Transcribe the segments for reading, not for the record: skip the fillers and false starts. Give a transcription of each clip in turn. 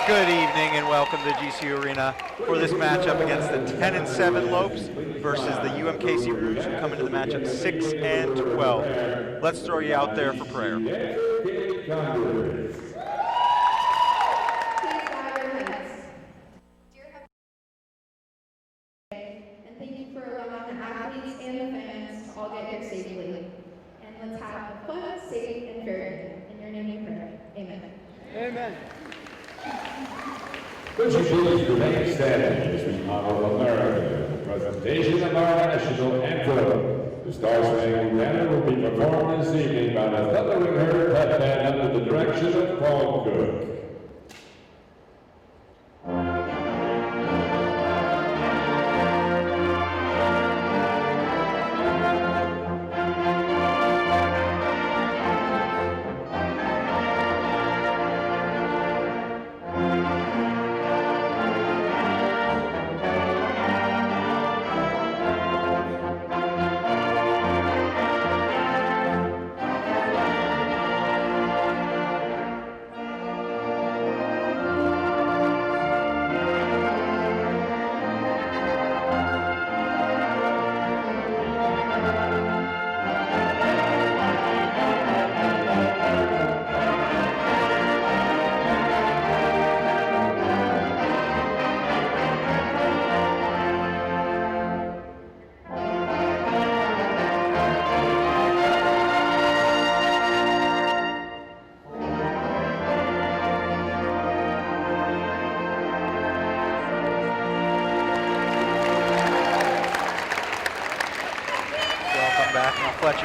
Good evening and welcome to GCU Arena for this matchup against the 10-7 Lopes versus the UMKC Roos, who come into the matchup 6-12. Let's throw you out there for prayer. And thank you for allowing the athletes and the fans to all get here safely. And let's have a fun, safe, and fair game. In your name we pray. Amen. Amen. Would you please remain standing as we honor America with the presentation of our national anthem? The Star Spangled Banner will be performed this evening by the Thundering Herd Pep Band under the direction of Paul Cook.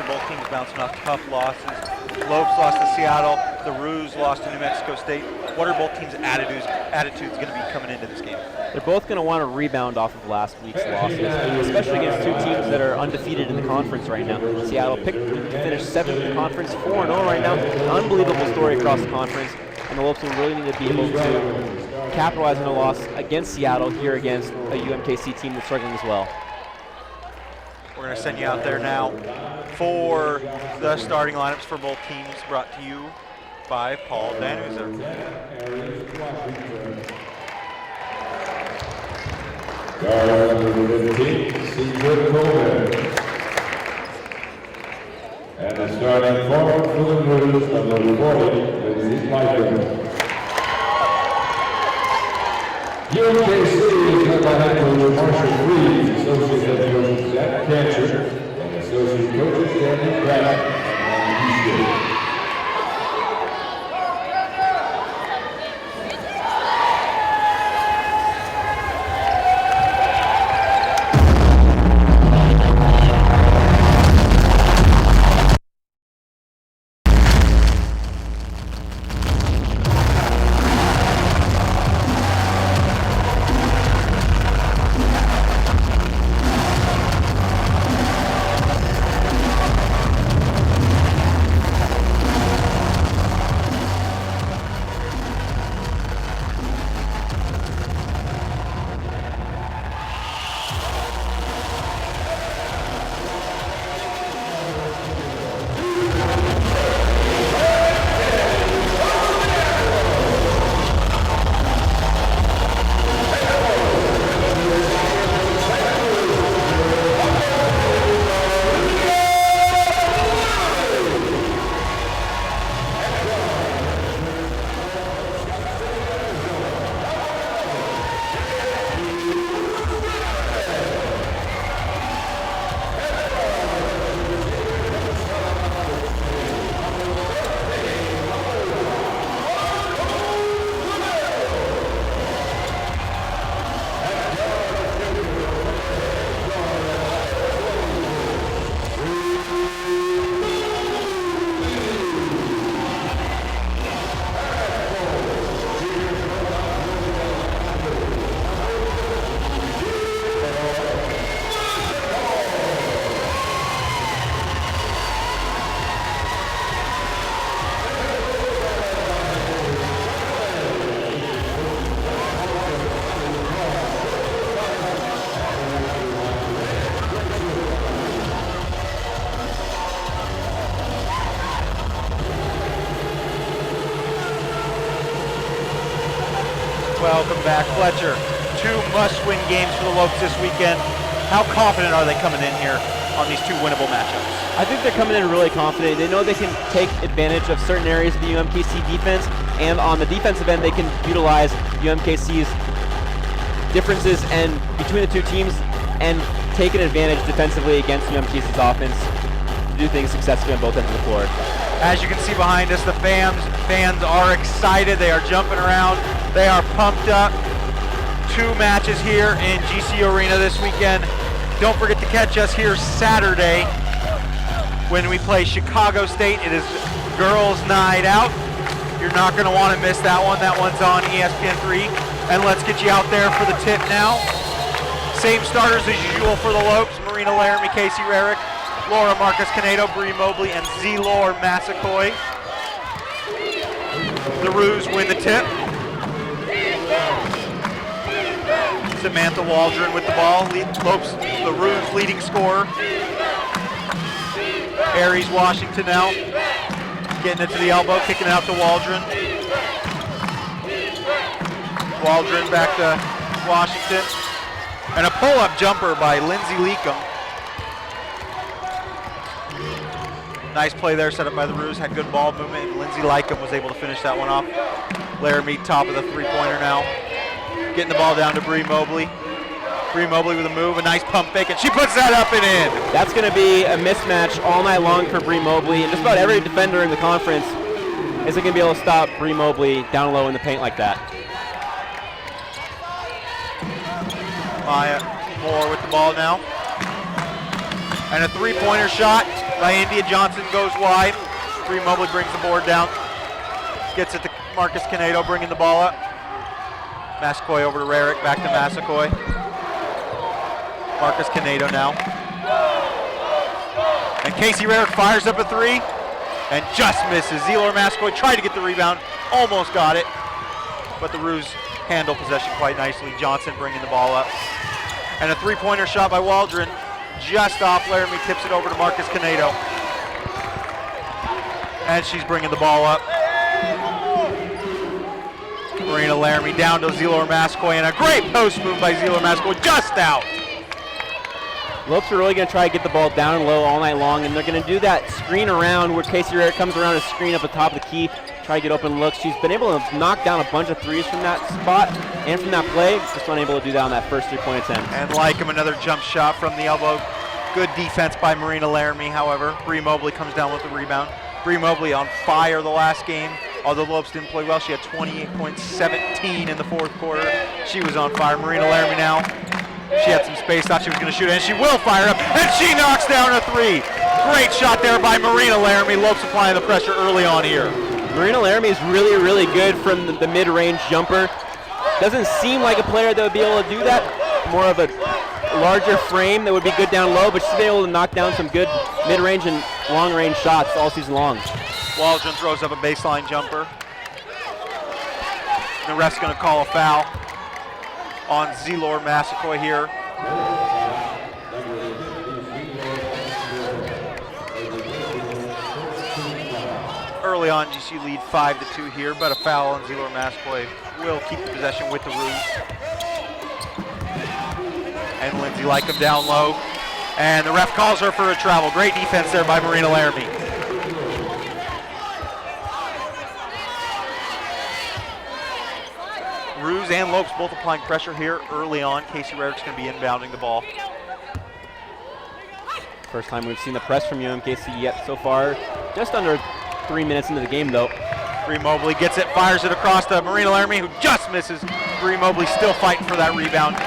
Both teams bouncing off tough losses. Lopes lost to Seattle. The Roos lost to New Mexico State. What are both teams' attitudes going to be coming into this game? They're both going to want to rebound off of last week's losses, especially against two teams that are undefeated in the conference right now. Seattle picked to finish 7th in the conference, 4-0 right now. An unbelievable story across the conference, and the Lopes will really need to be able to capitalize on a loss against Seattle here against a UMKC team that's struggling as well. We're going to send you out there now for the starting lineups for both teams, brought to you by Paul Danuser. Guard number 15, Secret Coleman. And the starting forward for the Roos, number 40, Lindsay Piper. UMKC is led by head coach Marshall Reeves, associate head coach Zach Cantor, and associate coaches Danny Pratt and Eastgate. Welcome back, Fletcher. 2 must-win games for the Lopes this weekend. How confident are they coming in here on these 2 winnable matchups? I think they're coming in really confident. They know they can take advantage of certain areas of the UMKC defense, and on the defensive end, they can utilize UMKC's differences and between the 2 teams and take an advantage defensively against UMKC's offense to do things successfully on both ends of the floor. As you can see behind us, the fans are excited. They are jumping around. They are pumped up. 2 matches here in GC Arena this weekend. Don't forget to catch us here Saturday when we play Chicago State. It is Girls Night Out. You're not going to want to miss that one. That one's on ESPN3. And let's get you out there for the tip now. Same starters as usual for the Lopes. Marina Laramie, Casey Rarick, Laura Marcus Canedo, Bree Mobley, and Zelor Massacoy. The Roos win the tip. Samantha Waldron with the ball. Lopes, the Roos leading scorer. Aries Washington now. Getting it to the elbow, kicking it out to Waldron. Waldron back to Washington. And a pull-up jumper by Lindsay Leakum. Nice play there, set up by the Roos, had good ball movement, and Lindsay Leakum was able to finish that one off. Laramie top of the 3-pointer now. Getting the ball down to Bree Mobley. Bree Mobley with a move, a nice pump fake, and she puts that up and in. That's going to be a mismatch all night long for Bree Mobley, and just about every defender in the conference isn't going to be able to stop Bree Mobley down low in the paint like that. Maya Moore with the ball now. And a 3-pointer shot by India Johnson goes wide. Bree Mobley brings the board down. Gets it to Marcus Canedo, bringing the ball up. Massacoy over to Rarick, back to Massacoy. Marcus Canedo now. And Casey Rarick fires up a 3 and just misses. Zelor Massacoy tried to get the rebound, almost got it, but the Roos handle possession quite nicely. Johnson bringing the ball up. And a 3-pointer shot by Waldron, just off. Laramie tips it over to Marcus Canedo. And she's bringing the ball up. Marina Laramie down to Zelor Massacoy, and a great post move by Zelor Massacoy, just out. Lopes are really going to try to get the ball down low all night long, and they're going to do that screen around where Casey Rarick comes around a screen up the top of the key, try to get open looks. She's been able to knock down a bunch of 3s from that spot and from that play, just unable to do that on that first 3-point attempt. And Leakum, another jump shot from the elbow. Good defense by Marina Laramie, however. Bree Mobley comes down with the rebound. Bree Mobley on fire the last game. Although Lopes didn't play well, she had 28 points, 17 in the 4th quarter. She was on fire. Marina Laramie now. She had some space, thought she was going to shoot it, and she will fire up, and she knocks down a 3. Great shot there by Marina Laramie. Lopes applying the pressure early on here. Marina Laramie is really, really good from the mid-range jumper. Doesn't seem like a player that would be able to do that. More of a larger frame that would be good down low, but she's been able to knock down some good mid-range and long-range shots all season long. Waldron throws up a baseline jumper. The ref's going to call a foul on Zelor Massacoy here. Early on, GC lead 5-2 here, but a foul on Zelor Massacoy will keep the possession with the Roos. And Lindsay Leakum down low. And the ref calls her for a travel. Great defense there by Marina Laramie. Roos and Lopes both applying pressure here early on. Casey Rarick's going to be inbounding the ball. First time we've seen the press from UMKC yet so far. Just under 3 minutes into the game, though. Bree Mobley gets it, fires it across to Marina Laramie, who just misses. Bree Mobley still fighting for that rebound.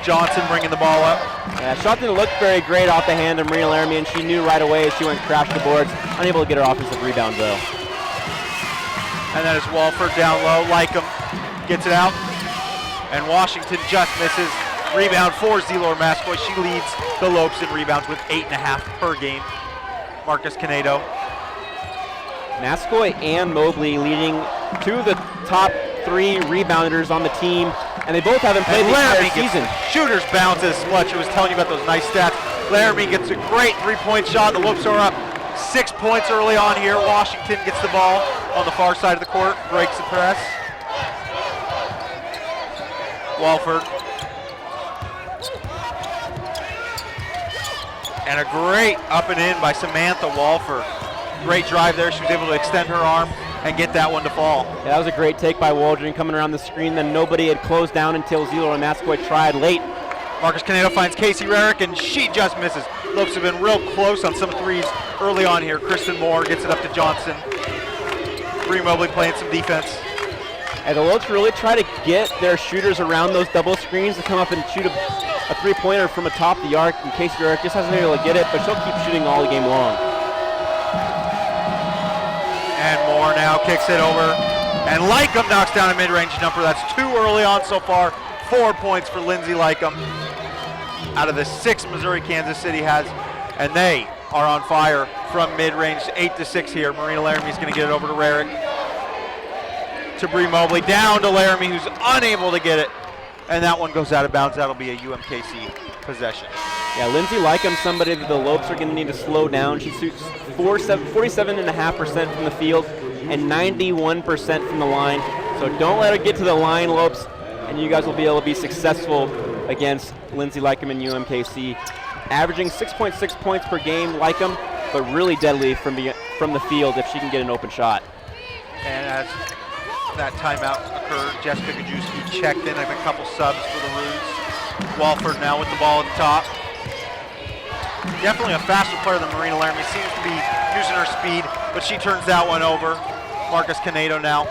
Johnson bringing the ball up. Yeah, shot didn't look very great off the hand of Marina Laramie, and she knew right away as she went and crashed the boards. Unable to get her offensive rebound, though. And that is Walford down low. Leakum gets it out. And Washington just misses. Rebound for Zelor Massacoy. She leads the Lopes in rebounds with 8.5 per game. Marcus Canedo. Massacoy and Mobley leading 2 of the top 3 rebounders on the team, and they both haven't played the entire season. Shooter's bounces. Fletcher was telling you about those nice stats. Laramie gets a great 3-point shot. The Lopes are up 6 points early on here. Washington gets the ball on the far side of the court, breaks the press. Walford. And a great up and in by Samantha Walford. Great drive there. She was able to extend her arm and get that one to fall. Yeah, that was a great take by Waldron coming around the screen. Then nobody had closed down until Zelo and Mascoy tried late. Marcus Canedo finds Casey Rarick, and she just misses. Lopes have been real close on some threes early on here. Kristen Moore gets it up to Johnson. Bree Mobley playing some defense. And the Lopes really try to get their shooters around those double screens to come up and shoot a three-pointer from atop the arc, and Casey Rarick just hasn't been able to get it, but she'll keep shooting all the game long. And Moore now kicks it over. And Lycum knocks down a mid-range jumper. That's 2 early on so far. 4 points for Lindsay Lycum out of the 6 Missouri Kansas City has. And they are on fire from mid-range, 8-6 here. Marina Laramie's going to get it over to Rarick. To Bree Mobley, down to Laramie, who's unable to get it. And that one goes out of bounds. That'll be a UMKC possession. Yeah, Lindsay Lycum, somebody that the Lopes are going to need to slow down. She shoots 47.5% from the field and 91% from the line. So don't let her get to the line, Lopes, and you guys will be able to be successful against Lindsay Lycum and UMKC. Averaging 6.6 points per game, Lycum, but really deadly from the field if she can get an open shot. And as that timeout occurred, Jessica Gajewski checked in. I have a couple subs for the Roos. Walford now with the ball at the top. Definitely a faster player than Marina Laramie. Seems to be using her speed, but she turns that one over. Marcus Canedo now.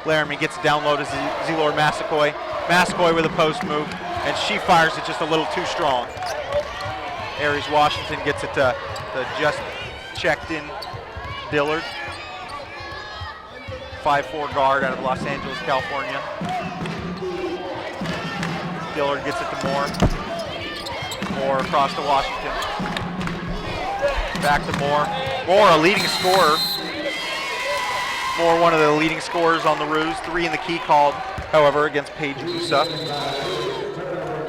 Laramie gets down low to Zelor Massacoy. Massacoy with a post move, and she fires it just a little too strong. Aries Washington gets it to the just checked in Dillard. 5'4" guard out of Los Angeles, California. Dillard gets it to Moore. Moore across to Washington. Back to Moore. Moore, a leading scorer. Moore, one of the leading scorers on the Roos. 3 in the key called, however, against Paige Usa.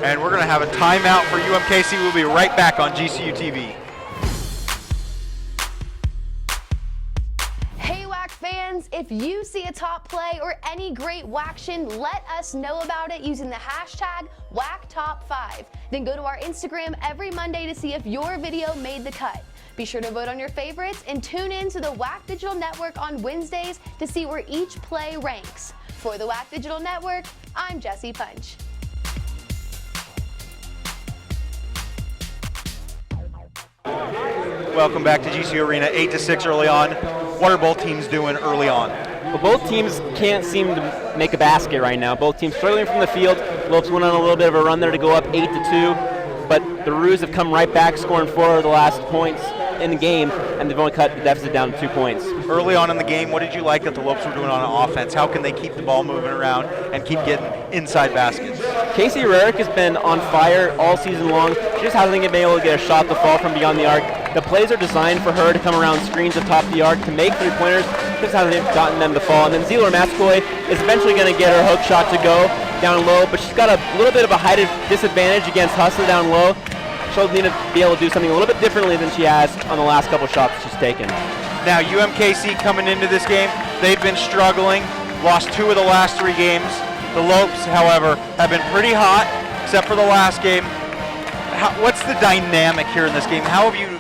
And we're going to have a timeout for UMKC. We'll be right back on GCU TV. Fans, if you see a top play or any great WACtion, let us know about it using the hashtag WACTop5. Then go to our Instagram every Monday to see if your video made the cut. Be sure to vote on your favorites and tune in to the WAC Digital Network on Wednesdays to see where each play ranks. For the WAC Digital Network, I'm Jessie Punch. Welcome back to GCU Arena, 8-6 early on. What are both teams doing early on? Well, both teams can't seem to make a basket right now. Both teams struggling from the field. Lopes went on a little bit of a run there to go up 8-2, but the Roos have come right back, scoring 4 of the last points in the game, and they've only cut the deficit down to 2 points. Early on in the game, what did you like that the Lopes were doing on offense? How can they keep the ball moving around and keep getting inside baskets? Casey Rarick has been on fire all season long. She just hasn't been able to get a shot to fall from beyond the arc. The plays are designed for her to come around screens atop the arc to make three-pointers. Just hasn't gotten them to fall. And then Zelor Mascoy is eventually going to get her hook shot to go down low, but she's got a little bit of a height disadvantage against Hustler down low. She'll need to be able to do something a little bit differently than she has on the last couple shots she's taken. Now UMKC coming into this game, they've been struggling, lost 2 of the last 3 games. The Lopes, however, have been pretty hot, except for the last game. What's the dynamic here in this game?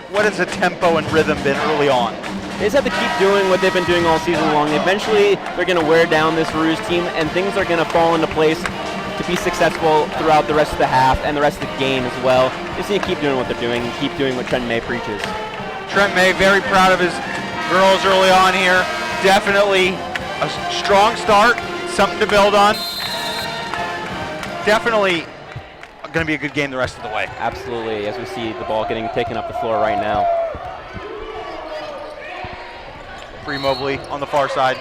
What has the tempo and rhythm been early on? They just have to keep doing what they've been doing all season long. Eventually, they're going to wear down this Roos team, and things are going to fall into place to be successful throughout the rest of the half and the rest of the game as well. Just need to keep doing what they're doing and keep doing what Trent May preaches. Trent May, very proud of his girls early on here. Definitely a strong start, something to build on. Definitely going to be a good game the rest of the way. Absolutely, as we see the ball getting taken up the floor right now. Bree Mobley on the far side.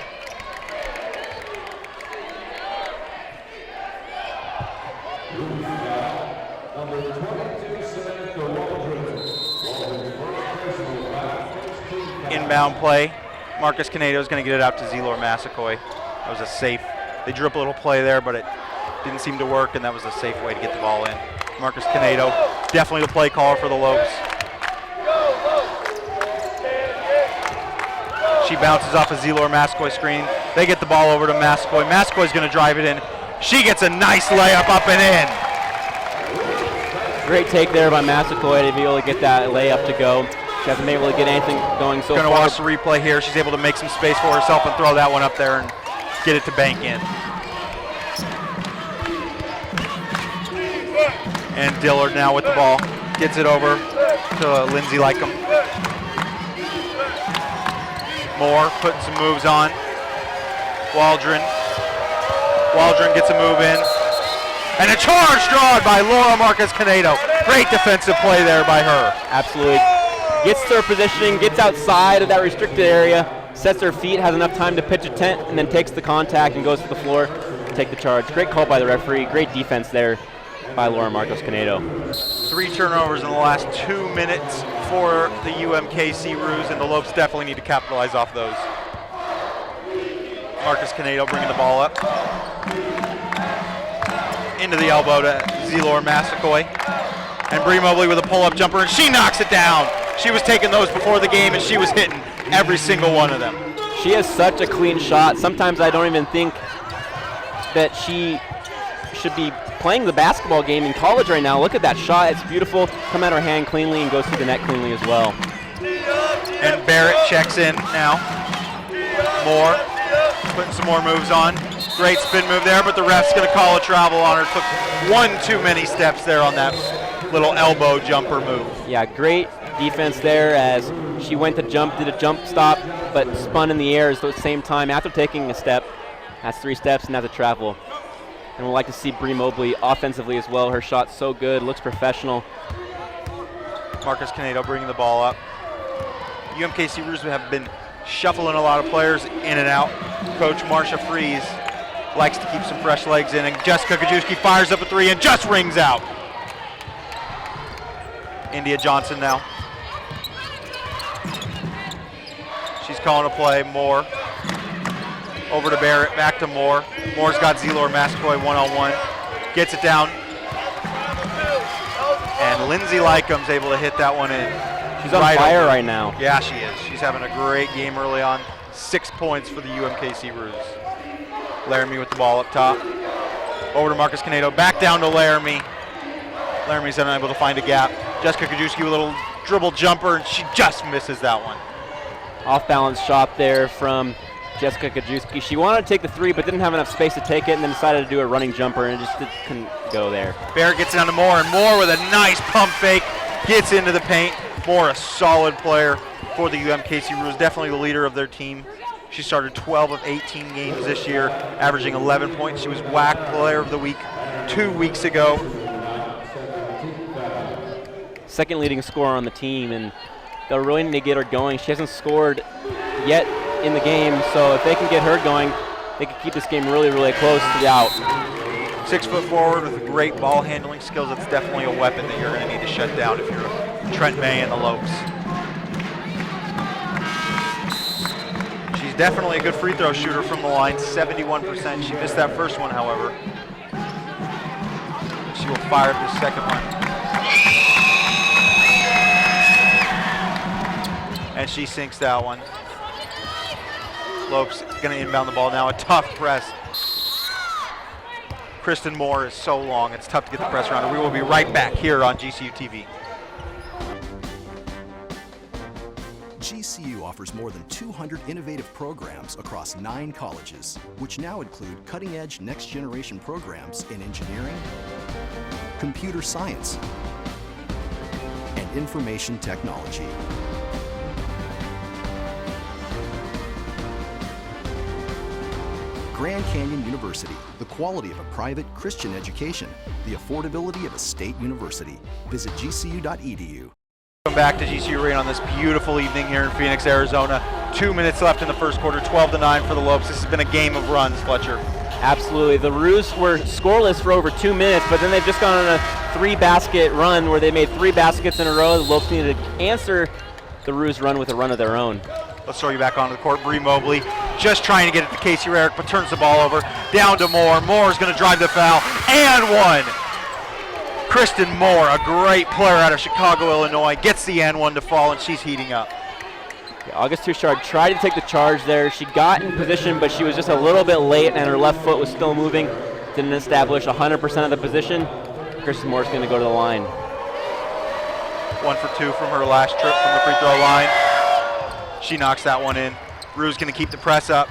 Inbound play. Marcus Canedo is going to get it out to Zelor Massacoy. That was a safe. They drew up a little play there, but it didn't seem to work, and that was a safe way to get the ball in. Marcus Canedo, definitely the play caller for the Lopes. She bounces off a Zelor Massacoy screen. They get the ball over to Massacoy. Massacoy's going to drive it in. She gets a nice layup up and in. Great take there by Massaquoi to be able to get that layup to go. She hasn't been able to get anything going so far. Gonna watch the replay here. She's able to make some space for herself and throw that one up there and get it to bank in. And Dillard now with the ball. Gets it over to Lindsay Lycum. Moore putting some moves on. Waldron gets a move in. And a charge drawn by Laura Marcus-Canedo. Great defensive play there by her. Absolutely. Gets to her positioning, gets outside of that restricted area, sets her feet, has enough time to pitch a tent, and then takes the contact and goes to the floor to take the charge. Great call by the referee. Great defense there by Laura Marcos-Canedo. 3 turnovers in the last 2 minutes for the UMKC Roos, and the Lopes definitely need to capitalize off those. Marcus-Canedo bringing the ball up. Into the elbow to Zelor Massaquoi. And Bree Mobley with a pull-up jumper, and she knocks it down. She was taking those before the game, and she was hitting every single one of them. She has such a clean shot. Sometimes I don't even think that she should be playing the basketball game in college right now. Look at that shot. It's beautiful. Come out her hand cleanly and goes through the net cleanly as well. And Barrett checks in now. Moore putting some more moves on. Great spin move there, but the ref's going to call a travel on her. Took one too many steps there on that little elbow jumper move. Yeah, great defense there as she went to jump, did a jump stop, but spun in the air at the same time after taking a step. That's 3 steps and that's a travel. And we'd like to see Bree Mobley offensively as well. Her shot's so good, looks professional. Marcus-Canedo bringing the ball up. UMKC Roos have been shuffling a lot of players in and out. Coach Marcia Fries likes to keep some fresh legs in, and Jessica Kajewski fires up a 3 and just rings out. India Johnson now. She's calling a play. Moore. Over to Barrett, back to Moore. Moore's got Zelor Massaquoi one-on-one. Gets it down. And Lindsay Lycum's able to hit that one in. She's on fire right now. Yeah, she is. She's having a great game early on. 6 points for the UMKC Roos. Laramie with the ball up top. Over to Marcus-Canedo, back down to Laramie. Laramie's unable to find a gap. Jessica Kajewski with a little dribble jumper, and she just misses that one. Off-balance shot there from Jessica Kajewski. She wanted to take the 3, but didn't have enough space to take it, and then decided to do a running jumper, and it just couldn't go there. Barrett gets down to Moore, and Moore with a nice pump fake gets into the paint. Moore, a solid player for the UMKC Roos, definitely the leader of their team. She started 12 of 18 games this year, averaging 11 points. She was WAC Player of the Week 2 weeks ago. Second leading scorer on the team, and they'll really need to get her going. She hasn't scored yet in the game, so if they can get her going, they can keep this game really, really close to the out. 6 foot forward with great ball handling skills. That's definitely a weapon that you're going to need to shut down if you're Trent May and the Lopes. She's definitely a good free throw shooter from the line, 71%. She missed that first one, however. She will fire up the second one. And she sinks that one. Lopes going to inbound the ball now. A tough press. Kristen Moore is so long, it's tough to get the press around her. We will be right back here on GCU TV. GCU offers more than 200 innovative programs across 9 colleges, which now include cutting-edge next-generation programs in engineering, computer science, and information technology. Grand Canyon University, the quality of a private Christian education, the affordability of a state university. Visit gcu.edu. Welcome back to GCU Arena on this beautiful evening here in Phoenix, Arizona. 2 minutes left in the first quarter, 12-9 for the Lopes. This has been a game of runs, Fletcher. Absolutely. The Roos were scoreless for over 2 minutes, but then they've just gone on a 3-basket run where they made 3 baskets in a row. The Lopes needed to answer the Roos run with a run of their own. Let's throw you back onto the court. Bree Mobley just trying to get it to Casey Rarick, but turns the ball over. Down to Moore. Moore's going to drive the foul. And one. Kristen Moore, a great player out of Chicago, Illinois, gets the and one to fall, and she's heating up. Yeah, August Touchard tried to take the charge there. She got in position, but she was just a little bit late, and her left foot was still moving. didn't establish 100% of the position. Kristen Moore's going to go to the line. 1 for 2 from her last trip from the free throw line. She knocks that one in. Rue's going to keep the press up.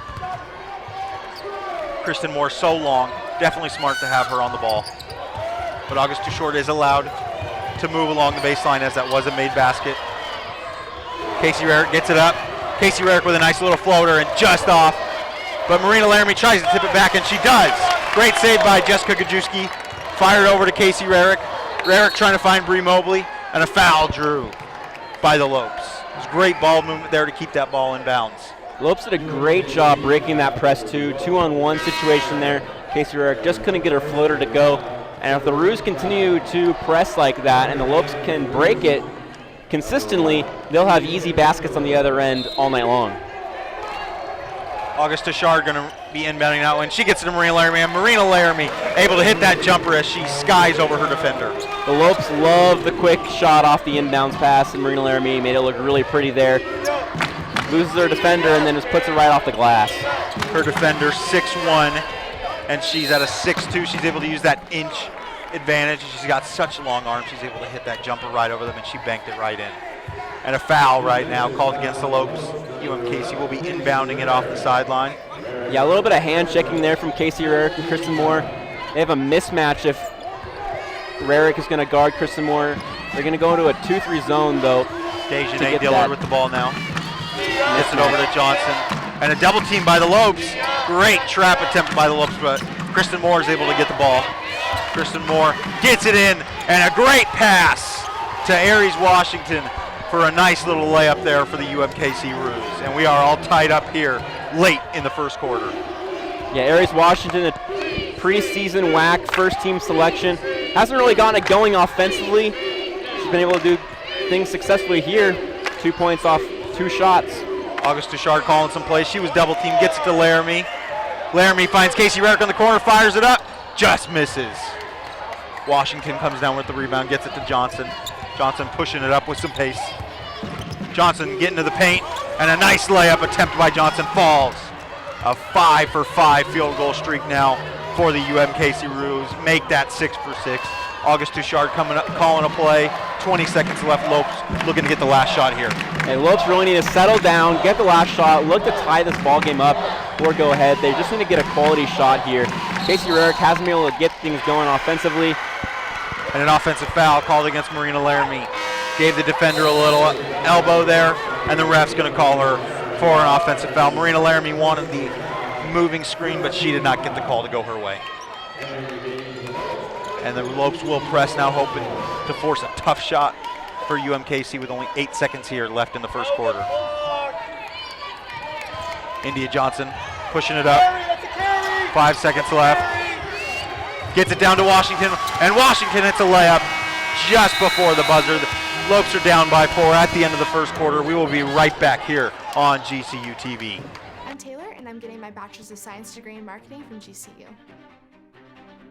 Kristen Moore so long. Definitely smart to have her on the ball. But August Too Short is allowed to move along the baseline as that was a made basket. Casey Rarick gets it up. Casey Rarick with a nice little floater and just off. But Marina Laramie tries to tip it back and she does. Great save by Jessica Gajewski. Fired over to Casey Rarick. Rarick trying to find Bree Mobley, and a foul drew by the Lopes. It was great ball movement there to keep that ball in bounds. Lopes did a great job breaking that press 2-on-1 situation there. Casey Rarick just couldn't get her floater to go. And if the Roos continue to press like that and the Lopes can break it consistently, they'll have easy baskets on the other end all night long. August Tashard going to be inbounding that one. She gets it to Marina Laramie, and Marina Laramie able to hit that jumper as she skies over her defender. The Lopes love the quick shot off the inbounds pass, and Marina Laramie made it look really pretty there. Loses her defender and then just puts it right off the glass. Her defender 6'1", and she's at a 6'2". She's able to use that inch advantage. She's got such long arms. She's able to hit that jumper right over them, and she banked it right in. And a foul right now called against the Lopes. UMKC will be inbounding it off the sideline. Yeah, a little bit of hand checking there from Casey Rarick and Kristen Moore. They have a mismatch if Rarick is going to guard Kristen Moore. They're going to go into a 2-3 zone though. Dejanay Dillard with the ball now. Gets it over to Johnson. And a double team by the Lopes. Great trap attempt by the Lopes, but Kristen Moore is able to get the ball. Kristen Moore gets it in, and a great pass to Aries Washington for a nice little layup there for the UMKC Roos. And we are all tied up here late in the first quarter. Yeah, Aries Washington, a preseason WAC first team selection. Hasn't really gotten it going offensively. She's been able to do things successfully here. 2 points off 2 shots. August Tashard calling some plays. She was double teamed, gets it to Laramie. Laramie finds Casey Rarick on the corner, fires it up, just misses. Washington comes down with the rebound, gets it to Johnson. Johnson pushing it up with some pace. Johnson getting to the paint, and a nice layup attempt by Johnson falls. A 5 for 5 field goal streak now for the UMKC Roos. Make that 6 for 6. August Tashard coming up, calling a play. 20 seconds left. Lopes looking to get the last shot here. And Lopes really need to settle down, get the last shot, look to tie this ball game up or go ahead. They just need to get a quality shot here. Casey Rarick hasn't been able to get things going offensively. And an offensive foul called against Marina Laramie. Gave the defender a little elbow there, and the ref's going to call her for an offensive foul. Marina Laramie wanted the moving screen, but she did not get the call to go her way. And the Lopes will press now, hoping to force a tough shot for UMKC with only 8 seconds here left in the first quarter. India Johnson pushing it up. 5 seconds left. Gets it down to Washington, and Washington hits a layup just before the buzzer. The Lopes are down by 4 at the end of the first quarter. We will be right back here on GCU TV. I'm Taylor, and I'm getting my Bachelor's of Science degree in marketing from GCU.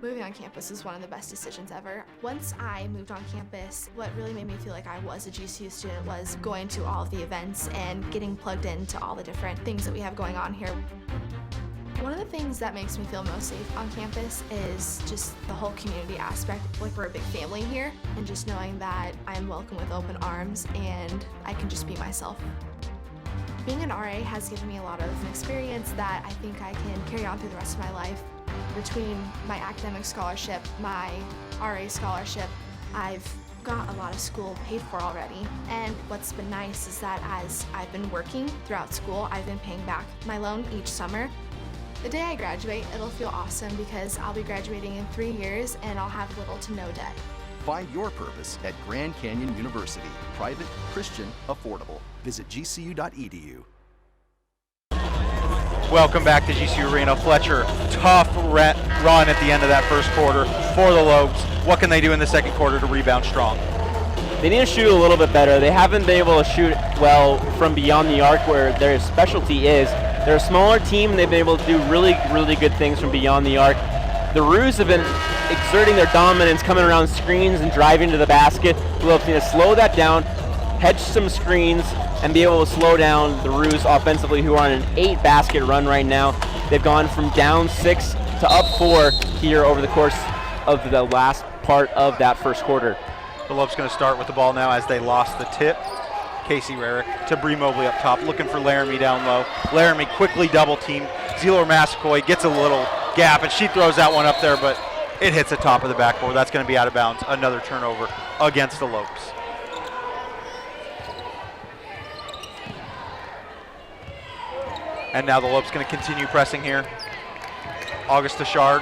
Moving on campus was one of the best decisions ever. Once I moved on campus, what really made me feel like I was a GCU student was going to all of the events and getting plugged into all the different things that we have going on here. One of the things that makes me feel most safe on campus is just the whole community aspect. Like, we're a big family here, and just knowing that I'm welcome with open arms and I can just be myself. Being an RA has given me a lot of experience that I think I can carry on through the rest of my life. Between my academic scholarship, my RA scholarship, I've got a lot of school paid for already. And what's been nice is that as I've been working throughout school, I've been paying back my loan each summer. The day I graduate, it'll feel awesome because I'll be graduating in 3 years and I'll have little to no debt. Find your purpose at Grand Canyon University. Private, Christian, affordable. Visit gcu.edu. Welcome back to GCU Arena. Fletcher, tough run at the end of that first quarter for the Lopes. What can they do in the second quarter to rebound strong? They need to shoot a little bit better. They haven't been able to shoot well from beyond the arc where their specialty is. They're a smaller team, and they've been able to do really, really good things from beyond the arc. The Roos have been exerting their dominance, coming around screens and driving to the basket. The Lopes need to slow that down, hedge some screens, and be able to slow down the Roos offensively, who are on an 8-basket run right now. They've gone from down 6 to up 4 here over the course of the last part of that first quarter. The Lopes going to start with the ball now as they lost the tip. Casey Rarick to Bree Mobley up top, looking for Laramie down low. Laramie quickly double teamed. Zeeler Massacoy gets a little gap, and she throws that one up there, but it hits the top of the backboard. That's going to be out of bounds. Another turnover against the Lopes. And now the Lopes going to continue pressing here. August Tashard.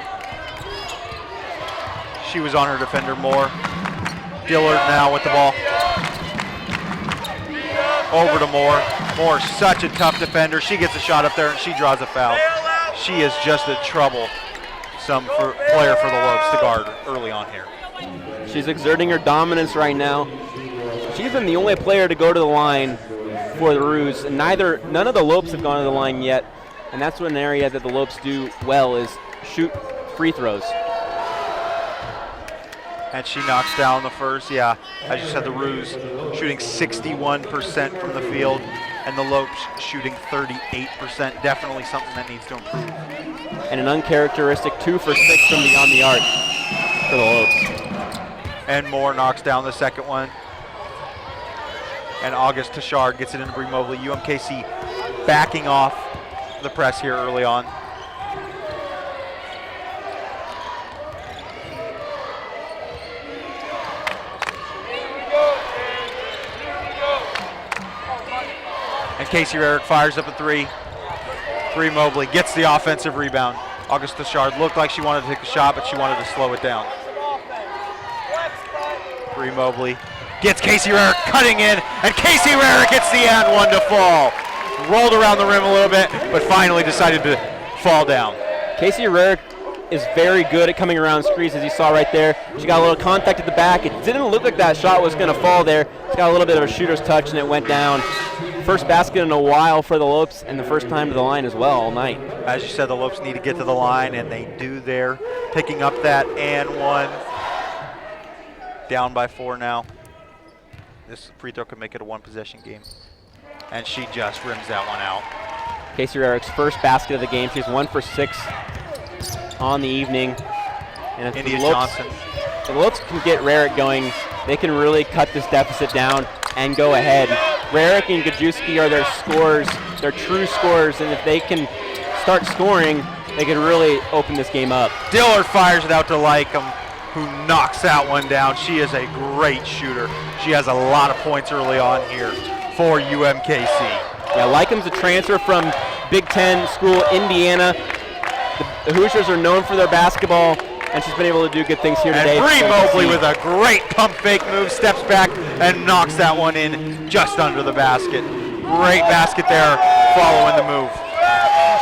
She was on her defender more. Dillard now with the ball. Over to Moore. Moore, such a tough defender. She gets a shot up there and she draws a foul. She is just a troublesome player for the Lopes to guard early on here. She's exerting her dominance right now. She's been the only player to go to the line for the Roos, and none of the Lopes have gone to the line yet, and that's one area that the Lopes do well is shoot free throws. And she knocks down the first. Yeah, as you said, the Roos shooting 61% from the field, and the Lopes shooting 38%. Definitely something that needs to improve. And an uncharacteristic 2 for 6 from beyond the arc for the Lopes. And Moore knocks down the second one. And August Tashard gets it into Bree Mobley. UMKC backing off the press here early on. And Casey Rarick fires up a 3. Bree Mobley gets the offensive rebound. August Tashard looked like she wanted to take a shot, but she wanted to slow it down. Bree Mobley gets Casey Rarick cutting in, and Casey Rarick gets the and one to fall. Rolled around the rim a little bit, but finally decided to fall down. Casey Rarick is very good at coming around screens, as you saw right there. She got a little contact at the back. It didn't look like that shot was going to fall there. She got a little bit of a shooter's touch, and it went down. First basket in a while for the Lopes, and the first time to the line as well all night. As you said, the Lopes need to get to the line, and they do there, picking up that and one. Down by 4 now. This free throw could make it a 1-possession game. And she just rims that one out. Casey Rarick's first basket of the game. She's 1 for 6 on the evening. And if India the Lopes, Johnson. if the Lopes can get Rarick going, they can really cut this deficit down and go ahead. Rarick and Gajewski are their scorers, their true scorers, and if they can start scoring, they can really open this game up. Dillard fires it out to Lycum, who knocks that one down. She is a great shooter. She has a lot of points early on here for UMKC. Yeah, Lycum's a transfer from Big Ten school, Indiana. The Hoosiers are known for their basketball, and she's been able to do good things here today. And Bree Mobley with a great pump fake move, steps back and knocks that one in just under the basket. Great basket there following the move.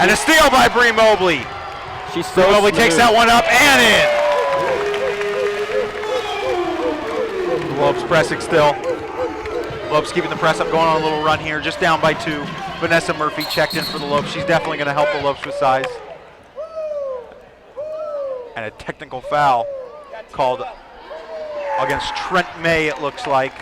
And a steal by Bree Mobley. She's so Bree Mobley smooth. takes that one up and in. Lopes pressing still. Lopes keeping the press up, going on a little run here, just down by 2. Vanessa Murphy checked in for the Lopes. She's definitely going to help the Lopes with size. And a technical foul called against Trent May, it looks like.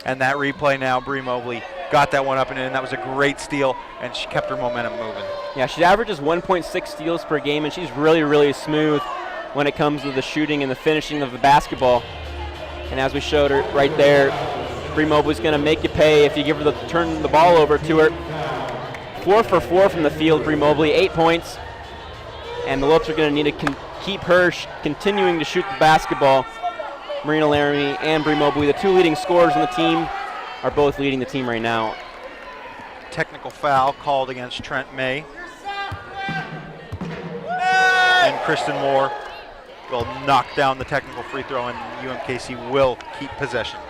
And that replay now, Bree Mobley got that one up and in. That was a great steal, and she kept her momentum moving. Yeah, she averages 1.6 steals per game, and she's really, really smooth when it comes to the shooting and the finishing of the basketball. And as we showed her right there, Bree Mobley's going to make you pay if you give her turn the ball over to her. 4 for 4 from the field, Bree Mobley, 8 points. And the Lopes are going to need to keep her continuing to shoot the basketball. Marina Laramie and Bree Mobley, the 2 leading scorers on the team, are both leading the team right now. Technical foul called against Trent May. And Kristen Moore will knock down the technical free throw, and UMKC will keep possession.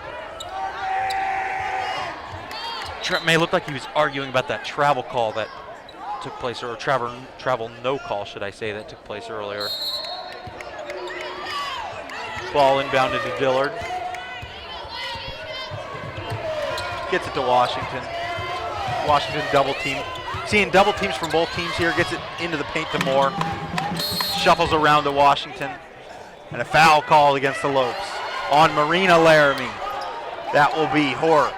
Trent May looked like he was arguing about that travel call that took place, or travel no call, should I say, that took place earlier. Ball inbounded to Dillard. Gets it to Washington. Washington double team. Seeing double teams from both teams here. Gets it into the paint to Moore. Shuffles around to Washington. And a foul called against the Lopes on Marina Laramie. That will be her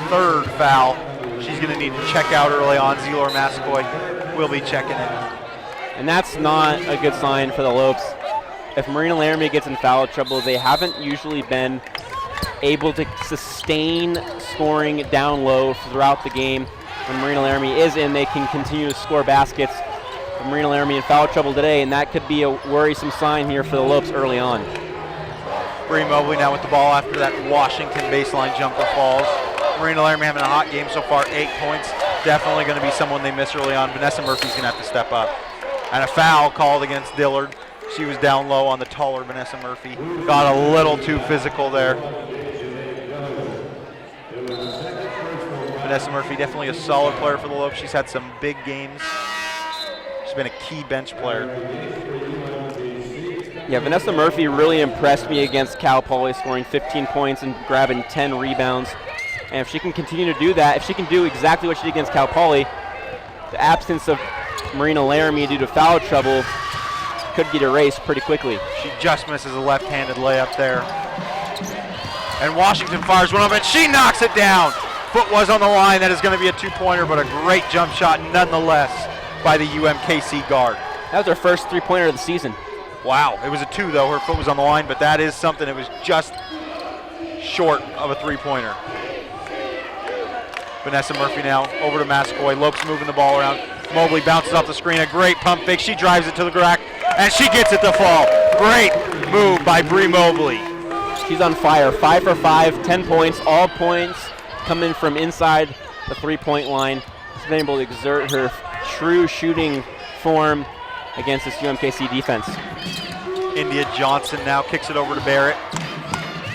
third foul. She's going to need to check out early on. Zelor Massaquoi will be checking in. And that's not a good sign for the Lopes. If Marina Laramie gets in foul trouble, they haven't usually been able to sustain scoring down low throughout the game. When Marina Laramie is in, they can continue to score baskets. But Marina Laramie in foul trouble today, and that could be a worrisome sign here for the Lopes early on. Bree Mobley now with the ball after that Washington baseline jumper falls. Marina Laramie having a hot game so far, 8 points. Definitely going to be someone they miss early on. Vanessa Murphy's going to have to step up. And a foul called against Dillard. She was down low on the taller Vanessa Murphy. Got a little too physical there. Vanessa Murphy definitely a solid player for the Lopes. She's had some big games. She's been a key bench player. Yeah, Vanessa Murphy really impressed me against Cal Poly, scoring 15 points and grabbing 10 rebounds. And if she can continue to do that, if she can do exactly what she did against Cal Poly, the absence of Marina Laramie due to foul trouble could get erased pretty quickly. She just misses a left-handed layup there. And Washington fires one up, and she knocks it down. Foot was on the line. That is going to be a two-pointer, but a great jump shot nonetheless by the UMKC guard. That was her first three-pointer of the season. Wow, it was a two though. Her foot was on the line, but that is something. It was just short of a three-pointer. Vanessa Murphy now over to Massaquoi. Lopes moving the ball around. Mobley bounces off the screen. A great pump fake. She drives it to the rack, and she gets it to fall. Great move by Bree Mobley. She's on fire. 5 for 5, 10 points. All points coming from inside the three-point line. She's been able to exert her true shooting form against this UMKC defense. India Johnson now kicks it over to Barrett.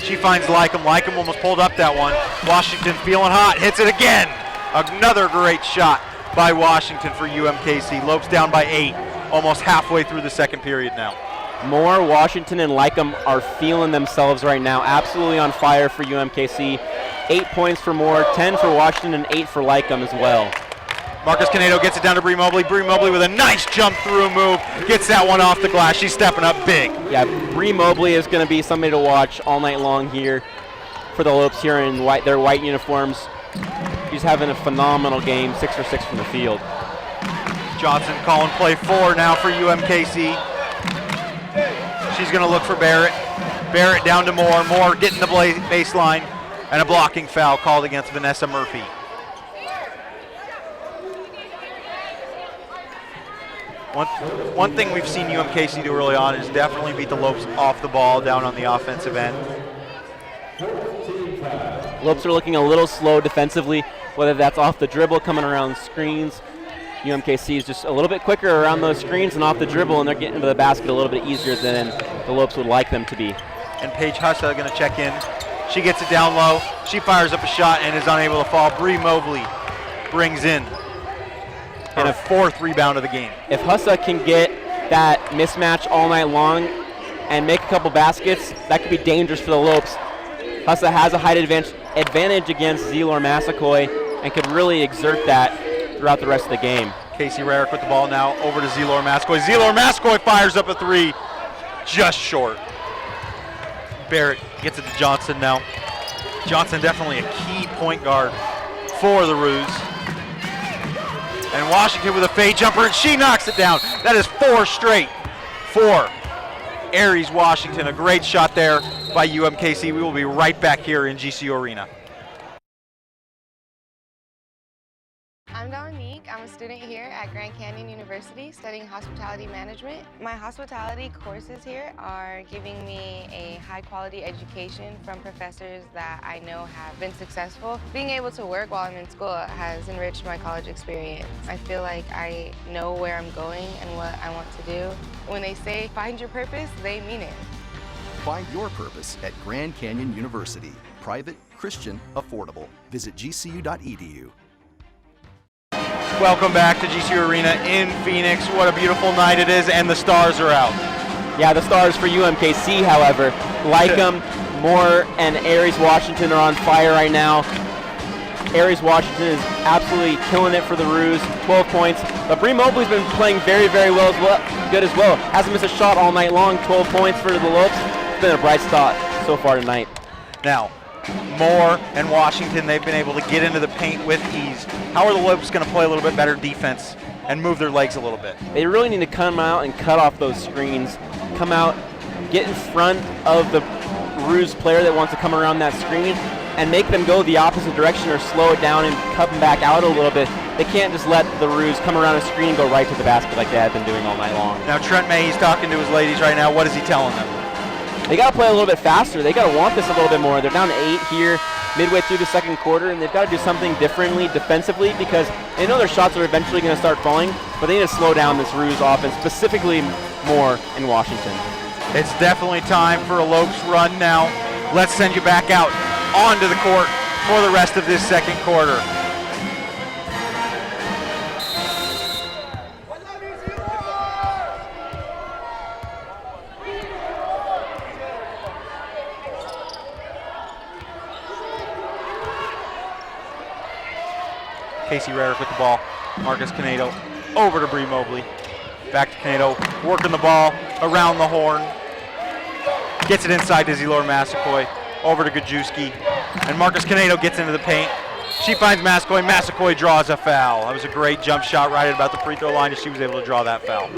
She finds Lycum. Lycum almost pulled up that one. Washington feeling hot, hits it again. Another great shot by Washington for UMKC. Lopes down by 8, almost halfway through the second period now. Moore, Washington, and Lycum are feeling themselves right now. Absolutely on fire for UMKC. 8 points for Moore, 10 for Washington, and 8 for Lycum as well. Marcus Canedo gets it down to Bree Mobley. Bree Mobley with a nice jump through move. Gets that one off the glass. She's stepping up big. Yeah, Bree Mobley is going to be somebody to watch all night long here for the Lopes here in their white uniforms. She's having a phenomenal game, 6 for 6 from the field. Johnson calling play 4 now for UMKC. She's going to look for Barrett. Barrett down to Moore. Moore getting the baseline, and a blocking foul called against Vanessa Murphy. One thing we've seen UMKC do early on is definitely beat the Lopes off the ball down on the offensive end. Lopes are looking a little slow defensively, whether that's off the dribble, coming around screens. UMKC is just a little bit quicker around those screens and off the dribble, and they're getting to the basket a little bit easier than the Lopes would like them to be. And Paige Hussa going to check in. She gets it down low. She fires up a shot and is unable to fall. Bree Mobley brings in her fourth rebound of the game. If Hussa can get that mismatch all night long and make a couple baskets, that could be dangerous for the Lopes. Hussa has a height advantage against Zelor Massaquoi and could really exert that throughout the rest of the game. Casey Rarick with the ball now over to Zelor Massaquoi. Zelor Massaquoi fires up a three, just short. Barrett gets it to Johnson now. Johnson definitely a key point guard for the Roos. And Washington with a fade jumper, and she knocks it down. That is 4 straight for Aries Washington. A great shot there by UMKC. We will be right back here in GCU Arena. I'm Dominique. I'm a student here at Grand Canyon University studying hospitality management. My hospitality courses here are giving me a high quality education from professors that I know have been successful. Being able to work while I'm in school has enriched my college experience. I feel like I know where I'm going and what I want to do. When they say find your purpose, they mean it. Find your purpose at Grand Canyon University. Private, Christian, affordable. Visit gcu.edu. Welcome back to GCU Arena in Phoenix. What a beautiful night it is, and the stars are out. Yeah, the stars for UMKC, however. Lycum, Moore, and Aries Washington are on fire right now. Aries Washington is absolutely killing it for the Roos, 12 points. But Bree Mobley's been playing very, very well, good as well. Hasn't missed a shot all night long, 12 points for the Lopes. It's been a bright spot so far tonight. Now, Moore and Washington, they've been able to get into the paint with ease. How are the Lopes going to play a little bit better defense and move their legs a little bit? They really need to come out and cut off those screens, come out, get in front of the Roos player that wants to come around that screen and make them go the opposite direction or slow it down and cut them back out a little bit. They can't just let the Roos come around a screen and go right to the basket like they have been doing all night long. Now Trent May, he's talking to his ladies right now. What is he telling them? They got to play a little bit faster. They got to want this a little bit more. They're down to 8 here midway through the second quarter, and they've got to do something differently defensively because they know their shots are eventually going to start falling, but they need to slow down this Roos offense, specifically Moore in Washington. It's definitely time for a Lopes run now. Let's send you back out onto the court for the rest of this second quarter. Casey Rarick with the ball. Marcus Canedo over to Bree Mobley. Back to Canedo, working the ball around the horn. Gets it inside to Zilor Massaquoi. Over to Gajewski. And Marcus Canedo gets into the paint. She finds Massaquoi. Massaquoi draws a foul. That was a great jump shot right at about the free throw line, and she was able to draw that foul.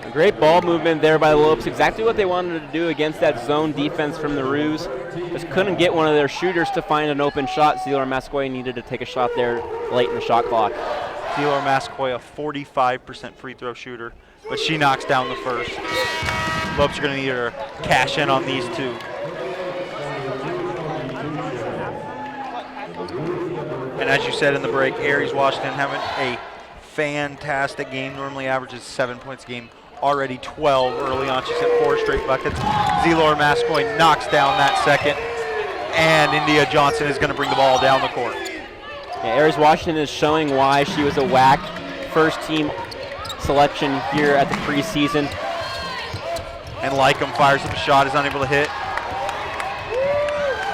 A great ball movement there by the Lopes. Exactly what they wanted to do against that zone defense from the Roos. Just couldn't get one of their shooters to find an open shot. Zilor Massaquoi needed to take a shot there late in the shot clock. Zilor Massaquoi, a 45% free throw shooter, but she knocks down the first. Lopes are going to need her to cash in on these two. And as you said in the break, Aries Washington having a fantastic game. Normally averages 7 points a game. Already 12 early on. She's hit 4 straight buckets. Zilor Massaquoi knocks down that second. And India Johnson is going to bring the ball down the court. Yeah, Aries Washington is showing why she was a WAC first team selection here at the preseason. And Lycum fires up a shot, is unable to hit.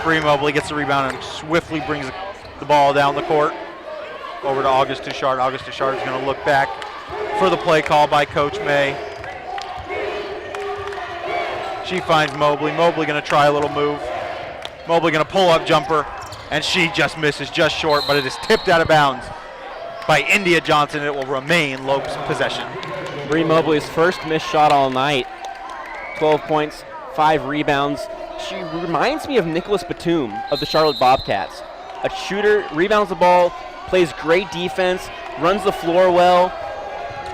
Bree Mobley gets the rebound and swiftly brings the ball down the court. Over to August Duchard. August Duchard is going to look back for the play call by Coach May. She finds Mobley. Mobley going to try a little move. Mobley going to pull up jumper, and she just misses just short, but it is tipped out of bounds by India Johnson. It will remain Lopes' possession. Bree Mobley's first missed shot all night. 12 points, 5 rebounds. She reminds me of Nicholas Batum of the Charlotte Bobcats. A shooter, rebounds the ball, plays great defense, runs the floor well.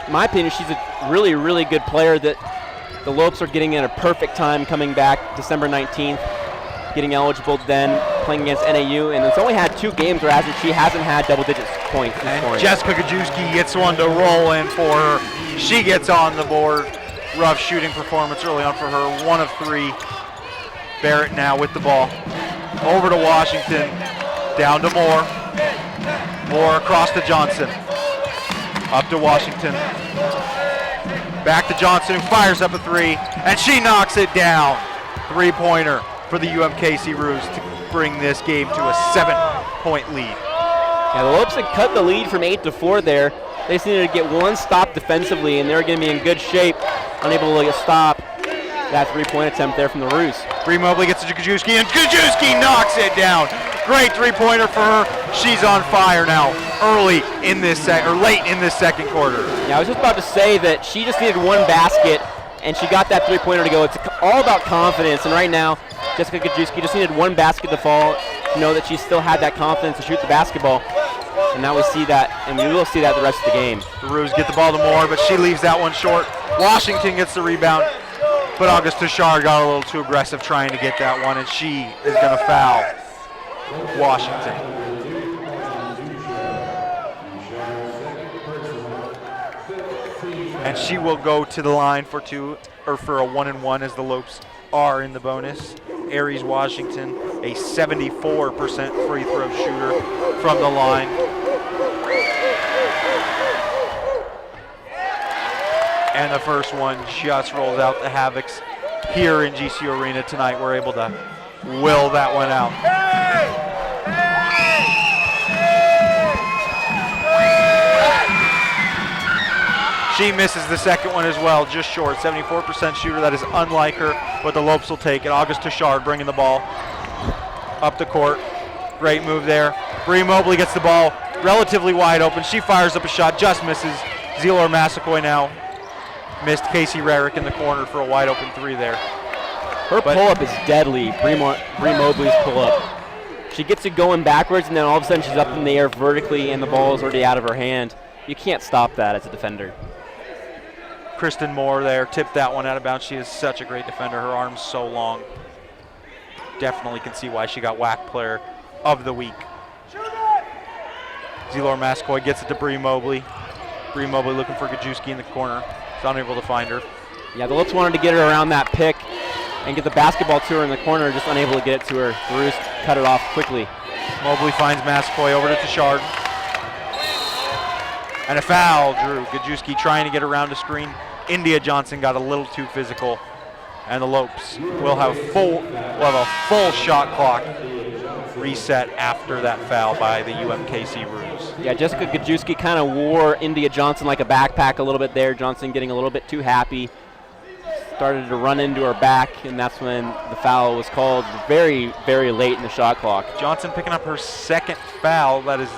In my opinion, she's a really, really good player that the Lopes are getting at a perfect time coming back December 19th, getting eligible then, playing against NAU, and it's only had 2 games where she hasn't had double-digit points. And Jessica Gajewski gets one to roll in for her. She gets on the board. Rough shooting performance early on for her. 1 of 3. Barrett now with the ball. Over to Washington. Down to Moore. Moore across to Johnson. Up to Washington. Back to Johnson, who fires up a 3, and she knocks it down. 3-pointer for the UMKC Roos to bring this game to a 7-point lead. Yeah, the Lopes had cut the lead from 8 to 4 there. They just needed to get one stop defensively, and they're going to be in good shape, unable to stop that 3-point attempt there from the Roos. Bree Mobley gets to Gajewski, and Gajewski knocks it down. Great 3-pointer for her. She's on fire now, late in this second quarter. Yeah, I was just about to say that she just needed one basket, and she got that 3-pointer to go. It's all about confidence, and right now, Jessica Gajewski just needed one basket to fall to know that she still had that confidence to shoot the basketball. And now we see that, and we will see that the rest of the game. The Roos get the ball to Moore, but she leaves that one short. Washington gets the rebound, but August Duchard got a little too aggressive trying to get that one, and she is going to foul Washington. And she will go to the line for a 1-and-1 as the Lopes are in the bonus. Aries Washington, a 74% free throw shooter from the line. And the first one just rolls out. The Havocs here in GC Arena tonight were able to will that one out. She misses the second one as well, just short. 74% shooter, that is unlike her, but the Lopes will take it. August Duchard bringing the ball up the court. Great move there. Bree Mobley gets the ball relatively wide open. She fires up a shot, just misses. Zelor Massaquoi now missed Casey Rarick in the corner for a wide open three there. Her pull-up is deadly, Bree Mobley's pull-up. She gets it going backwards, and then all of a sudden she's up in the air vertically, and the ball is already out of her hand. You can't stop that as a defender. Kristen Moore there tipped that one out of bounds. She is such a great defender. Her arm's so long. Definitely can see why she got WAC Player of the Week. Zelor Massaquoi gets it to Bree Mobley. Bree Mobley looking for Gajewski in the corner. Is unable to find her. Yeah, the Lopes wanted to get her around that pick and get the basketball to her in the corner, just unable to get it to her. The Roos cut it off quickly. Mobley finds Massaquoi over to Tashard. And a foul, Drew. Gajewski trying to get around a screen. India Johnson got a little too physical. And the Lopes will have a full shot clock reset after that foul by the UMKC Roos. Yeah, Jessica Gajewski kind of wore India Johnson like a backpack a little bit there. Johnson getting a little bit too happy. Started to run into her back, and that's when the foul was called very, very late in the shot clock. Johnson picking up her second foul. That is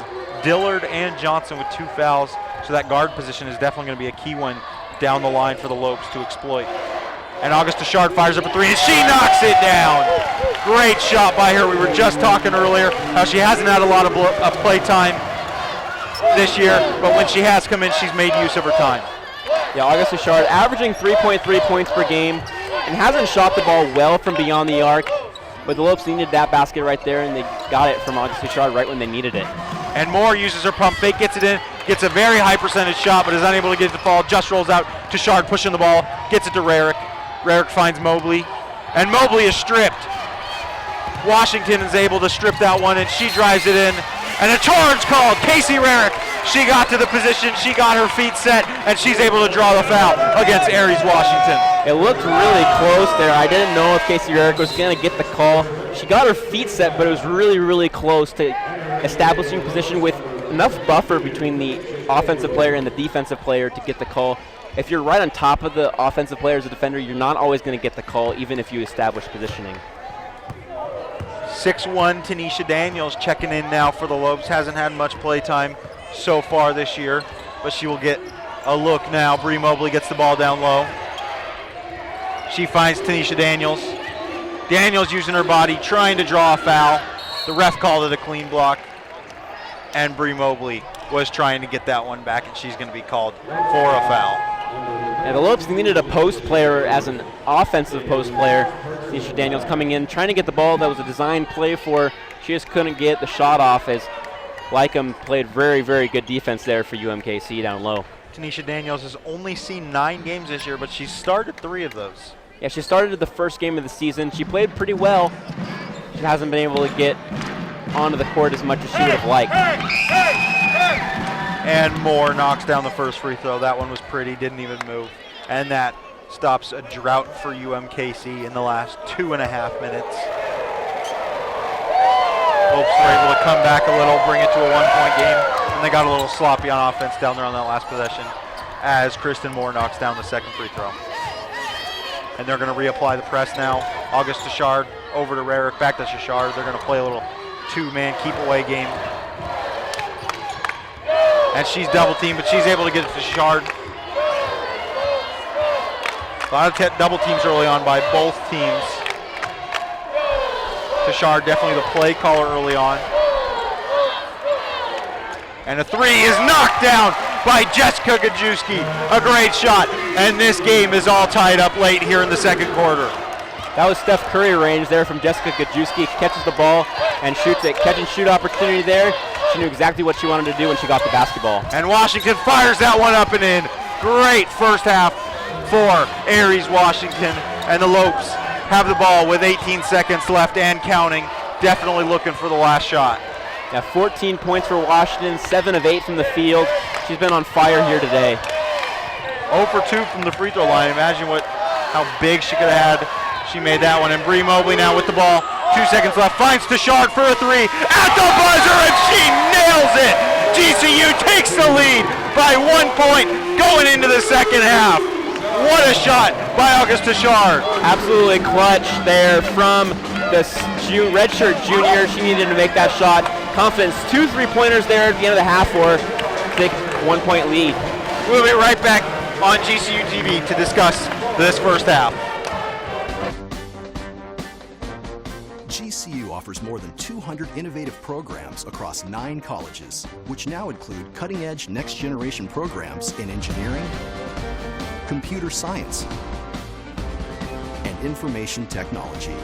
Dillard and Johnson with 2 fouls. So that guard position is definitely going to be a key one down the line for the Lopes to exploit. And August Tashard fires up a 3, and she knocks it down. Great shot by her. We were just talking earlier how she hasn't had a lot of play time this year, but when she has come in, she's made use of her time. Yeah, August Tashard averaging 3.3 points per game and hasn't shot the ball well from beyond the arc, but the Lopes needed that basket right there, and they got it from August Tashard right when they needed it. And Moore uses her pump fake, gets it in, gets a very high percentage shot, but is unable to get the ball. Just rolls out. Tashard pushing the ball, gets it to Rarick. Rarick finds Mobley, and Mobley is stripped. Washington is able to strip that one, and she drives it in. And a charge called. Casey Rarick, she got to the position, she got her feet set, and she's able to draw the foul against Aries Washington. It looked really close there. I didn't know if Casey Rarick was going to get the call. She got her feet set, but it was really, really close to establishing position with enough buffer between the offensive player and the defensive player to get the call. If you're right on top of the offensive player as a defender, you're not always going to get the call, even if you establish positioning. 6'1" Tanisha Daniels checking in now for the Lopes. Hasn't had much play time so far this year, but she will get a look now. Bree Mobley gets the ball down low. She finds Tanisha Daniels. Daniels using her body, trying to draw a foul. The ref called it a clean block, and Bree Mobley was trying to get that one back, and she's going to be called for a foul. And the Lopes needed a post player as an offensive post player. Tanisha Daniels coming in, trying to get the ball that was a designed play for her. She just couldn't get the shot off as Lycum played very, very good defense there for UMKC down low. Tanisha Daniels has only seen 9 games this year, but she's started 3 of those. Yeah, she started the first game of the season. She played pretty well. She hasn't been able to get onto the court as much as she would have liked. And Moore knocks down the first free throw. That one was pretty, didn't even move. And that stops a drought for UMKC in the last 2.5 minutes. Lopes were able to come back a little, bring it to a 1-point game. And they got a little sloppy on offense down there on that last possession as Kristen Moore knocks down the second free throw. And they're going to reapply the press now. August Tashard over to Rarick, back to Tashard. They're going to play a little 2-man keep-away game. And she's double-teamed, but she's able to get it to Tashard. A lot of double teams early on by both teams. Tashard definitely the play caller early on. And a 3 is knocked down by Jessica Gajewski. A great shot. And this game is all tied up late here in the second quarter. That was Steph Curry range there from Jessica Gajewski. Catches the ball and shoots it. Catch and shoot opportunity there. She knew exactly what she wanted to do when she got the basketball. And Washington fires that one up and in. Great first half for Aries Washington. And the Lopes have the ball with 18 seconds left and counting. Definitely looking for the last shot. Yeah, 14 points for Washington, 7 of 8 from the field. She's been on fire here today. 0 for 2 from the free throw line. Imagine how big she could have had. She made that one. And Bree Mobley now with the ball. 2 seconds left. Finds Tashard for a 3 at the buzzer, and she nails it. GCU takes the lead by 1 point going into the second half. What a shot by August Tashard. Absolutely clutch there from this redshirt junior, she needed to make that shot. Confidence, 2 3-pointers there at the end of the half for a big 1-point lead. We'll be right back on GCU TV to discuss this first half. GCU offers more than 200 innovative programs across 9 colleges, which now include cutting-edge next-generation programs in engineering, computer science, and information technology.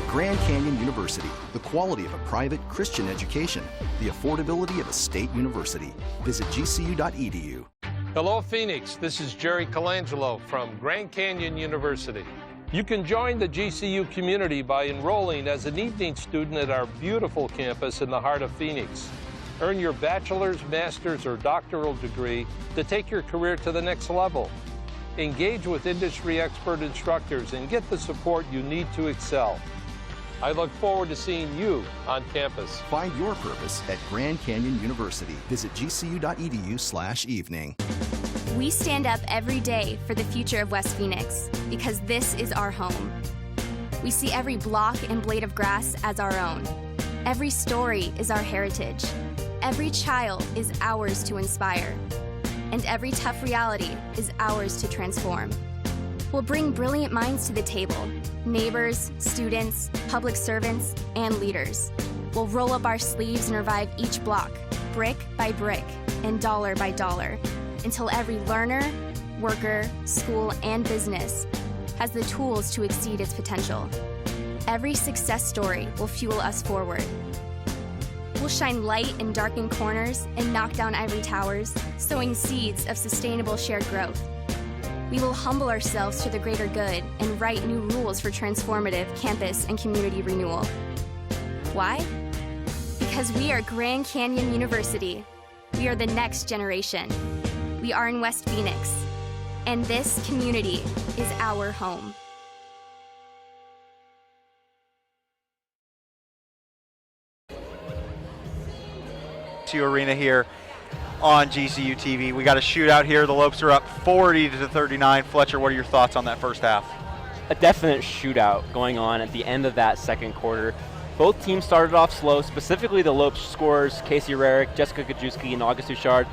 Grand Canyon University, the quality of a private Christian education, the affordability of a state university. Visit gcu.edu. Hello, Phoenix. This is Jerry Colangelo from Grand Canyon University. You can join the GCU community by enrolling as an evening student at our beautiful campus in the heart of Phoenix. Earn your bachelor's, master's, or doctoral degree to take your career to the next level. Engage with industry expert instructors and get the support you need to excel. I look forward to seeing you on campus. Find your purpose at Grand Canyon University. Visit gcu.edu/evening. We stand up every day for the future of West Phoenix because this is our home. We see every block and blade of grass as our own. Every story is our heritage. Every child is ours to inspire. And every tough reality is ours to transform. We'll bring brilliant minds to the table. Neighbors, students, public servants, and leaders. We'll roll up our sleeves and revive each block, brick by brick and dollar by dollar, until every learner, worker, school, and business has the tools to exceed its potential. Every success story will fuel us forward. We'll shine light in darkened corners and knock down ivory towers, sowing seeds of sustainable shared growth. We will humble ourselves to the greater good and write new rules for transformative campus and community renewal. Why? Because we are Grand Canyon University. We are the next generation. We are in West Phoenix, and this community is our home. Arena here on GCU TV. We got a shootout here. The Lopes are up 40-39. Fletcher, what are your thoughts on that first half? A definite shootout going on at the end of that second quarter. Both teams started off slow, specifically the Lopes scorers, Casey Rarick, Jessica Kajewski, and August Huchard.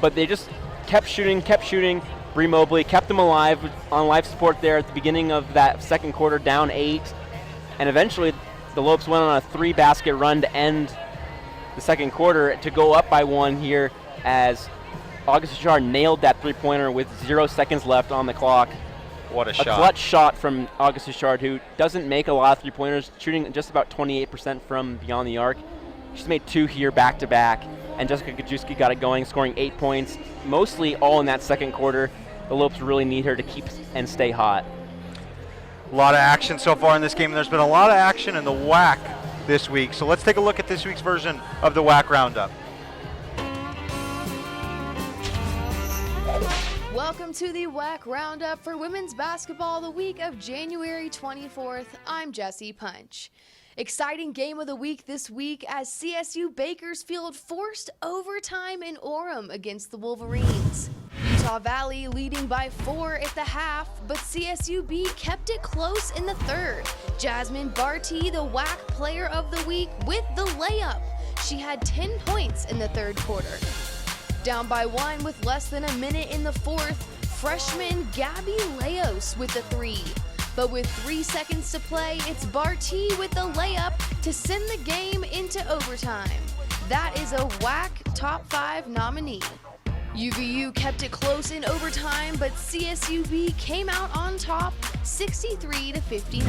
But they just kept shooting. Bree Mobley kept them alive on life support there at the beginning of that second quarter, down 8. And eventually the Lopes went on a 3-basket run to end the second quarter to go up by 1 here as August Huchard nailed that 3-pointer with 0 seconds left on the clock. What a shot. A clutch shot from August Huchard, who doesn't make a lot of 3-pointers, shooting just about 28% from beyond the arc. She's made 2 here back-to-back, and Jessica Kajewski got it going, scoring 8 points, mostly all in that second quarter. The Lopes really need her to keep and stay hot. A lot of action so far in this game. There's been a lot of action in the WAC this week. So let's take a look at this week's version of the WAC Roundup. Welcome to the WAC Roundup for women's basketball the week of January 24th. I'm Jessie Punch. Exciting game of the week this week as CSU Bakersfield forced overtime in Orem against the Wolverines. Utah Valley leading by 4 at the half, but CSUB kept it close in the third. Jasmine Barty, the WAC Player of the Week, with the layup. She had 10 points in the third quarter. Down by 1 with less than a minute in the fourth, freshman Gabby Leos with the 3. But with 3 seconds to play, it's Barty with the layup to send the game into overtime. That is a WAC Top 5 nominee. UVU kept it close in overtime, but CSUB came out on top 63-59.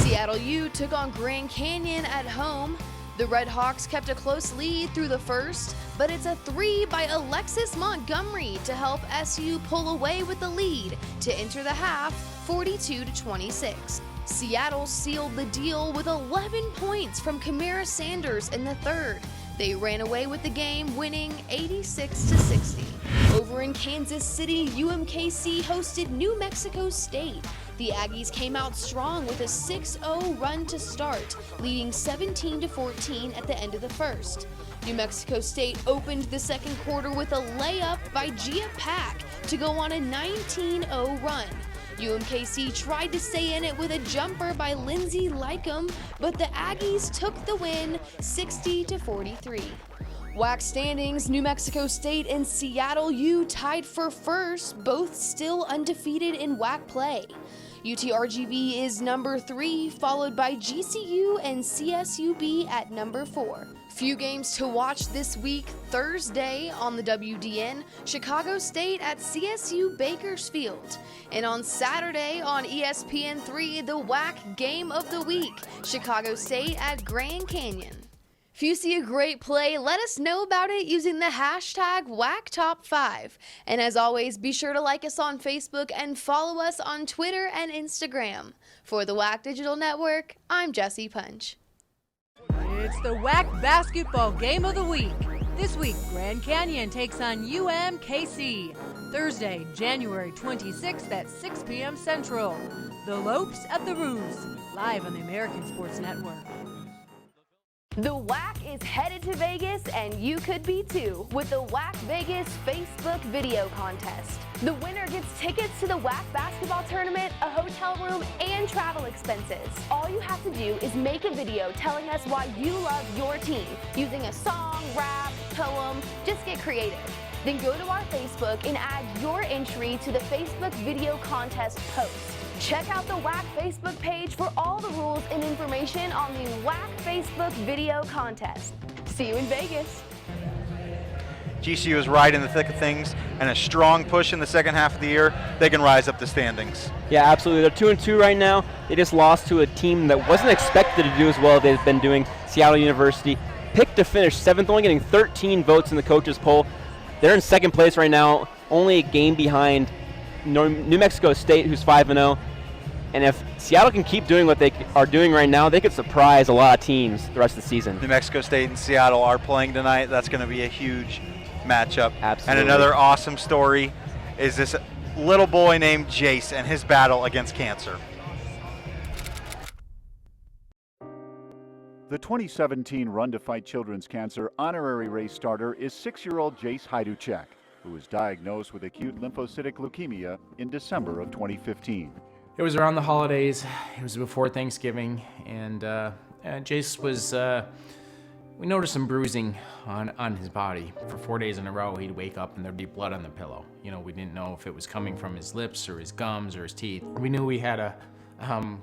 Seattle U took on Grand Canyon at home. The Red Hawks kept a close lead through the first, but it's a 3 by Alexis Montgomery to help SU pull away with the lead to enter the half 42-26. Seattle sealed the deal with 11 points from Kamara Sanders in the third. They ran away with the game, winning 86-60. Over in Kansas City, UMKC hosted New Mexico State. The Aggies came out strong with a 6-0 run to start, leading 17-14 at the end of the first. New Mexico State opened the second quarter with a layup by Gia Pack, to go on a 19-0 run. UMKC tried to stay in it with a jumper by Lindsay Lycum, but the Aggies took the win 60-43. WAC standings, New Mexico State and Seattle U tied for first, both still undefeated in WAC play. UTRGV is number 3, followed by GCU and CSUB at number 4. Few games to watch this week. Thursday on the WDN, Chicago State at CSU Bakersfield. And on Saturday on ESPN3, the WAC Game of the Week, Chicago State at Grand Canyon. If you see a great play, let us know about it using the hashtag WACTop5. And as always, be sure to like us on Facebook and follow us on Twitter and Instagram. For the WAC Digital Network, I'm Jessie Punch. It's the WAC Basketball Game of the Week. This week, Grand Canyon takes on UMKC. Thursday, January 26th at 6 p.m. Central. The Lopes at the Roos, live on the American Sports Network. The WAC is headed to Vegas, and you could be too, with the WAC Vegas Facebook video contest. The winner gets tickets to the WAC basketball tournament, a hotel room, and travel expenses. All you have to do is make a video telling us why you love your team, using a song, rap, poem, just get creative. Then go to our Facebook and add your entry to the Facebook video contest post. Check out the WAC Facebook page for all the rules and information on the WAC Facebook video contest. See you in Vegas. GCU is right in the thick of things, and a strong push in the second half of the year. They can rise up the standings. Yeah, absolutely. They're 2-2 right now. They just lost to a team that wasn't expected to do as well as they've been doing, Seattle University. Picked to finish 7th, only getting 13 votes in the coaches poll. They're in second place right now, only a game behind New Mexico State, who's 5-0. And if Seattle can keep doing what they are doing right now, they could surprise a lot of teams the rest of the season. New Mexico State and Seattle are playing tonight. That's going to be a huge matchup. Absolutely. And another awesome story is this little boy named Jace and his battle against cancer. The 2017 Run to Fight Children's Cancer honorary race starter is 6-year-old Jace Hajduchek, who was diagnosed with acute lymphocytic leukemia in December of 2015. It was around the holidays. It was before Thanksgiving, and Jace was, we noticed some bruising on his body. For 4 days in a row, he'd wake up and there'd be blood on the pillow. You know, we didn't know if it was coming from his lips or his gums or his teeth. We knew we had to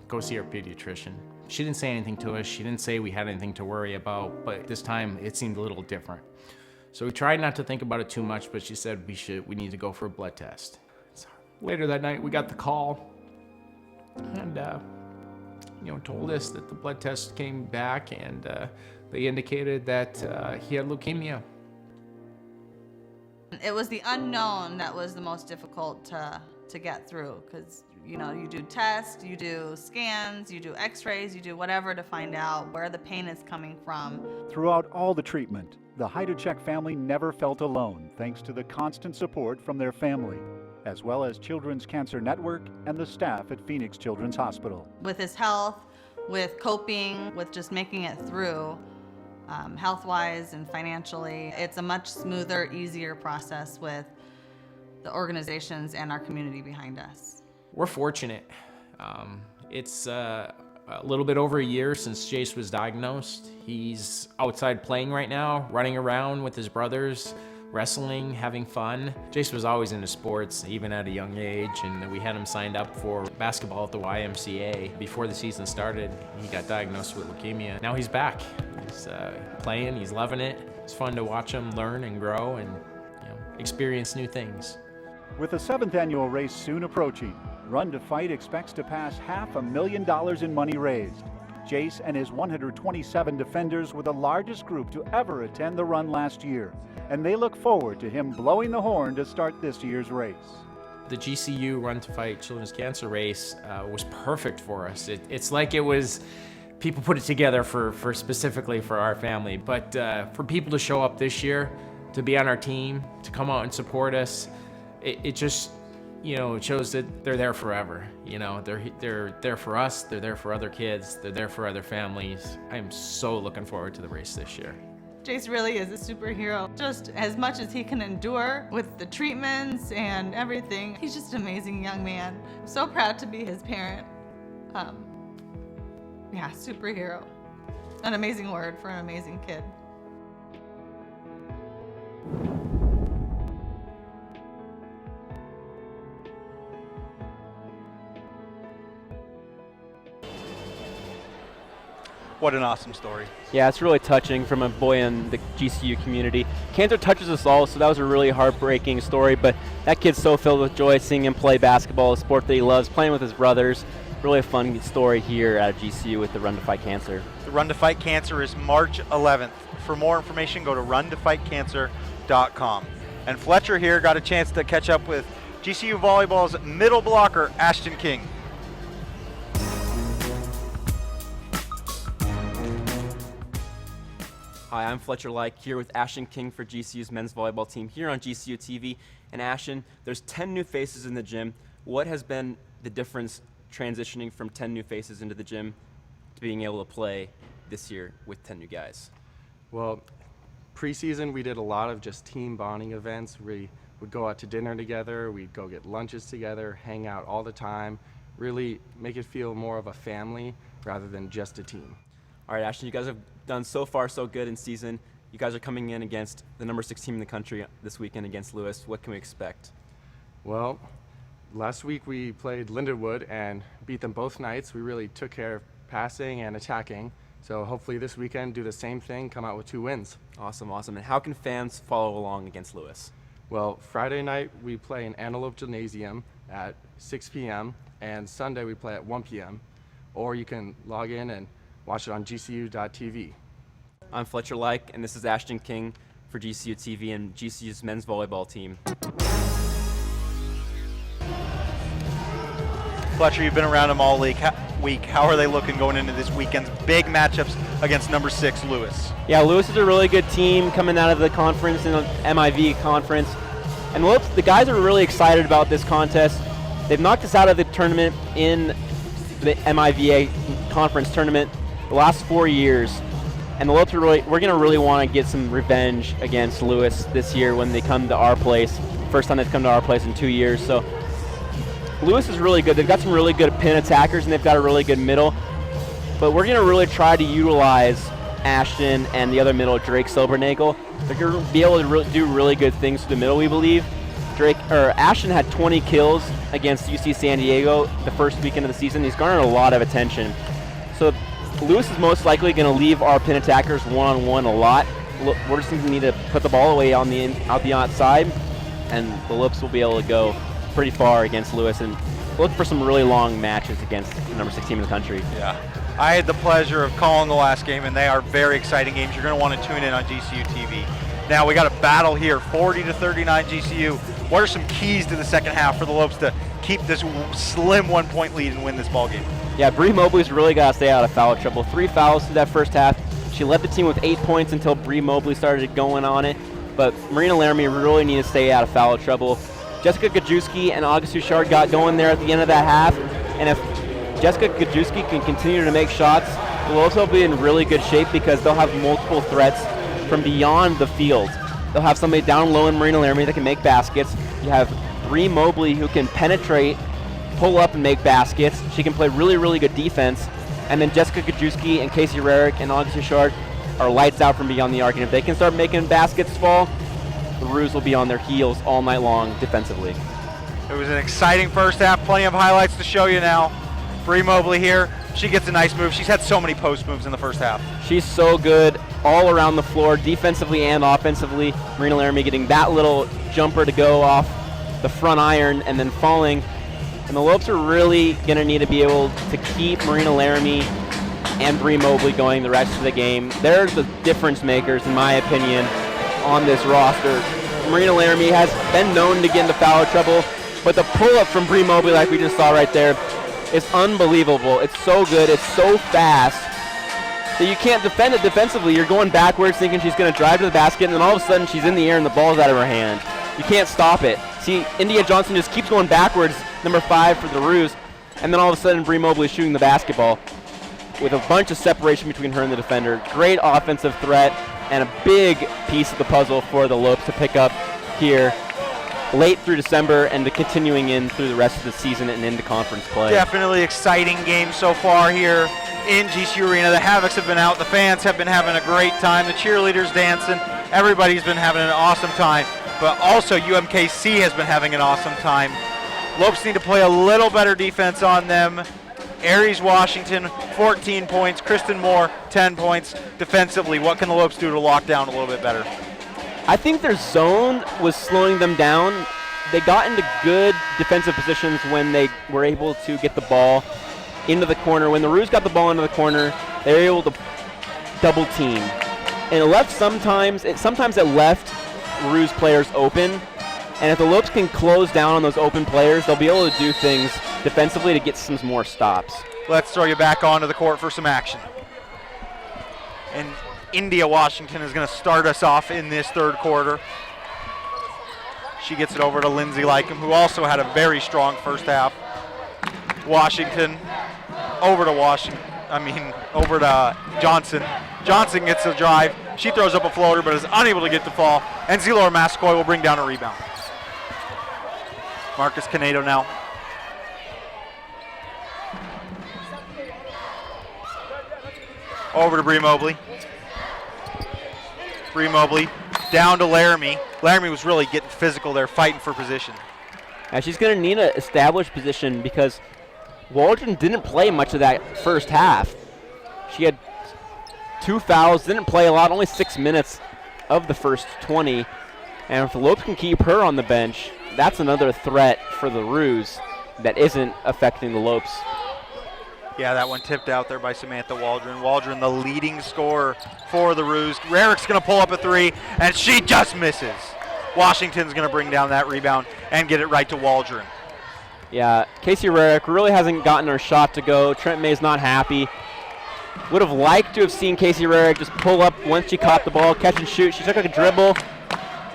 go see our pediatrician. She didn't say anything to us. She didn't say we had anything to worry about, but this time it seemed a little different. So we tried not to think about it too much, but she said we need to go for a blood test. So later that night, we got the call. And, told us that the blood test came back and they indicated that he had leukemia. It was the unknown that was the most difficult to get through because, you do tests, you do scans, you do x-rays, you do whatever to find out where the pain is coming from. Throughout all the treatment, the Hajduchek family never felt alone thanks to the constant support from their family, as well as Children's Cancer Network and the staff at Phoenix Children's Hospital. With his health, with coping, with just making it through, health-wise and financially, it's a much smoother, easier process with the organizations and our community behind us. We're fortunate. It's a little bit over a year since Jace was diagnosed. He's outside playing right now, running around with his brothers, wrestling, having fun. Jace was always into sports, even at a young age, and we had him signed up for basketball at the YMCA. Before the season started, he got diagnosed with leukemia. Now he's back. He's playing, he's loving it. It's fun to watch him learn and grow and experience new things. With the 7th annual race soon approaching, Run to Fight expects to pass $500,000 in money raised. Jace and his 127 defenders were the largest group to ever attend the run last year, and they look forward to him blowing the horn to start this year's race. The GCU Run to Fight Children's Cancer race was perfect for us. It's like it was, people put it together for specifically for our family, but for people to show up this year, to be on our team, to come out and support us, it just, it shows that they're there forever. They're there for us, they're there for other kids, they're there for other families. I'm so looking forward to the race this year. Jace really is a superhero. Just as much as he can endure with the treatments and everything, he's just an amazing young man. I'm so proud to be his parent. Yeah, superhero. An amazing word for an amazing kid. What an awesome story. Yeah, it's really touching from a boy in the GCU community. Cancer touches us all, so that was a really heartbreaking story, but that kid's so filled with joy seeing him play basketball, a sport that he loves, playing with his brothers. Really a fun story here at GCU with the Run to Fight Cancer. The Run to Fight Cancer is March 11th. For more information, go to runtofightcancer.com. And Fletcher here got a chance to catch up with GCU Volleyball's middle blocker, Ashton King. Hi, I'm Fletcher Like here with Ashton King for GCU's men's volleyball team here on GCU TV. And Ashton, there's 10 new faces in the gym. What has been the difference transitioning from 10 new faces into the gym to being able to play this year with 10 new guys? Well, preseason we did a lot of just team bonding events. We would go out to dinner together, we'd go get lunches together, hang out all the time, really make it feel more of a family rather than just a team. All right, Ashton, you guys have done so far so good in season. You guys are coming in against the number 6 team in the country this weekend against Lewis. What can we expect? Well, last week we played Lindenwood and beat them both nights. We really took care of passing and attacking. So hopefully this weekend do the same thing, come out with 2 wins. Awesome, awesome. And how can fans follow along against Lewis? Well, Friday night we play in Antelope Gymnasium at 6 p.m. and Sunday we play at 1 p.m. Or you can log in and watch it on gcu.tv. I'm Fletcher Like, and this is Ashton King for GCU TV and GCU's men's volleyball team. Fletcher, you've been around them all week. How are they looking going into this weekend's big matchups against number 6, Lewis? Yeah, Lewis is a really good team coming out of the conference, in the MIV conference. And Lopes, the guys are really excited about this contest. They've knocked us out of the tournament in the MIVA conference tournament the last 4 years. And the Lopes are we're going to really want to get some revenge against Lewis this year when they come to our place. First time they've come to our place in 2 years. So Lewis is really good. They've got some really good pin attackers and they've got a really good middle. But we're going to really try to utilize Ashton and the other middle, Drake Silbernagel. They're going to be able to do really good things to the middle, we believe. Ashton had 20 kills against UC San Diego the first weekend of the season. He's garnered a lot of attention. So Lewis is most likely going to leave our pin attackers one-on-one a lot. We're just going to need to put the ball away out the outside, and the Lopes will be able to go pretty far against Lewis and look for some really long matches against the number 6 team in the country. Yeah, I had the pleasure of calling the last game, and they are very exciting games. You're going to want to tune in on GCU TV. Now we got a battle here, 40-39 GCU. What are some keys to the second half for the Lopes to keep this slim 1-point lead and win this ball game? Yeah, Bree Mobley's really got to stay out of foul trouble. 3 fouls through that first half. She led the team with 8 points until Bree Mobley started going on it. But Marina Laramie really need to stay out of foul trouble. Jessica Gajewski and August Bouchard got going there at the end of that half. And if Jessica Gajewski can continue to make shots, they'll also be in really good shape because they'll have multiple threats from beyond the field. They'll have somebody down low in Marina Laramie that can make baskets. You have Bree Mobley who can penetrate, pull up and make baskets. She can play really, really good defense. And then Jessica Gajewski and Casey Rarick and August Bouchard are lights out from beyond the arc. And if they can start making baskets fall, the Roos will be on their heels all night long defensively. It was an exciting first half. Plenty of highlights to show you now. Bree Mobley here. She gets a nice move. She's had so many post moves in the first half. She's so good all around the floor, defensively and offensively. Marina Laramie getting that little jumper to go off the front iron and then falling. And the Lopes are really going to need to be able to keep Marina Laramie and Bree Mobley going the rest of the game. They're the difference makers, in my opinion, on this roster. Marina Laramie has been known to get into foul trouble, but the pull-up from Bree Mobley, like we just saw right there, is unbelievable. It's so good. It's so fast that you can't defend it defensively. You're going backwards thinking she's going to drive to the basket, and then all of a sudden she's in the air and the ball's out of her hand. You can't stop it. See, India Johnson just keeps going backwards, number 5 for the Roos, and then all of a sudden Bree Mobley is shooting the basketball with a bunch of separation between her and the defender. Great offensive threat. and a big piece of the puzzle for the Lopes to pick up here late through December and to continuing in through the rest of the season and into conference play. Definitely exciting game so far here in GCU Arena. The Havocs have been out. The fans have been having a great time. The cheerleaders dancing. Everybody's been having an awesome time. But also UMKC has been having an awesome time. Lopes need to play a little better defense on them. Aries Washington, 14 points. Kristen Moore, 10 points. Defensively, what can the Lopes do to lock down a little bit better? I think their zone was slowing them down. They got into good defensive positions when they were able to get the ball into the corner. When the Roos got the ball into the corner, they were able to double team. And it left sometimes it left Roos players open. And if the Lopes can close down on those open players, they'll be able to do things defensively to get some more stops. Let's throw you back onto the court for some action. And India Washington is going to start us off in this third quarter. She gets it over to Lindsay Lycum, who also had a very strong first half. Washington over to Johnson. Johnson gets a drive. She throws up a floater but is unable to get the fall. And Zelor Massaquoi will bring down a rebound. Marcus Canedo now. Over to Bree Mobley. Bree Mobley down to Laramie. Laramie was really getting physical there, fighting for position. Now she's going to need an established position because Waldron didn't play much of that first half. She had 2 fouls, didn't play a lot, only 6 minutes of the first 20. And if the Lopes can keep her on the bench, that's another threat for the Roos that isn't affecting the Lopes. Yeah, that one tipped out there by Samantha Waldron. Waldron, the leading scorer for the Roos. Rarick's going to pull up a three, and she just misses. Washington's going to bring down that rebound and get it right to Waldron. Yeah, Casey Rarick really hasn't gotten her shot to go. Trent May's not happy. Would have liked to have seen Casey Rarick just pull up once she caught the ball, catch and shoot. She took a dribble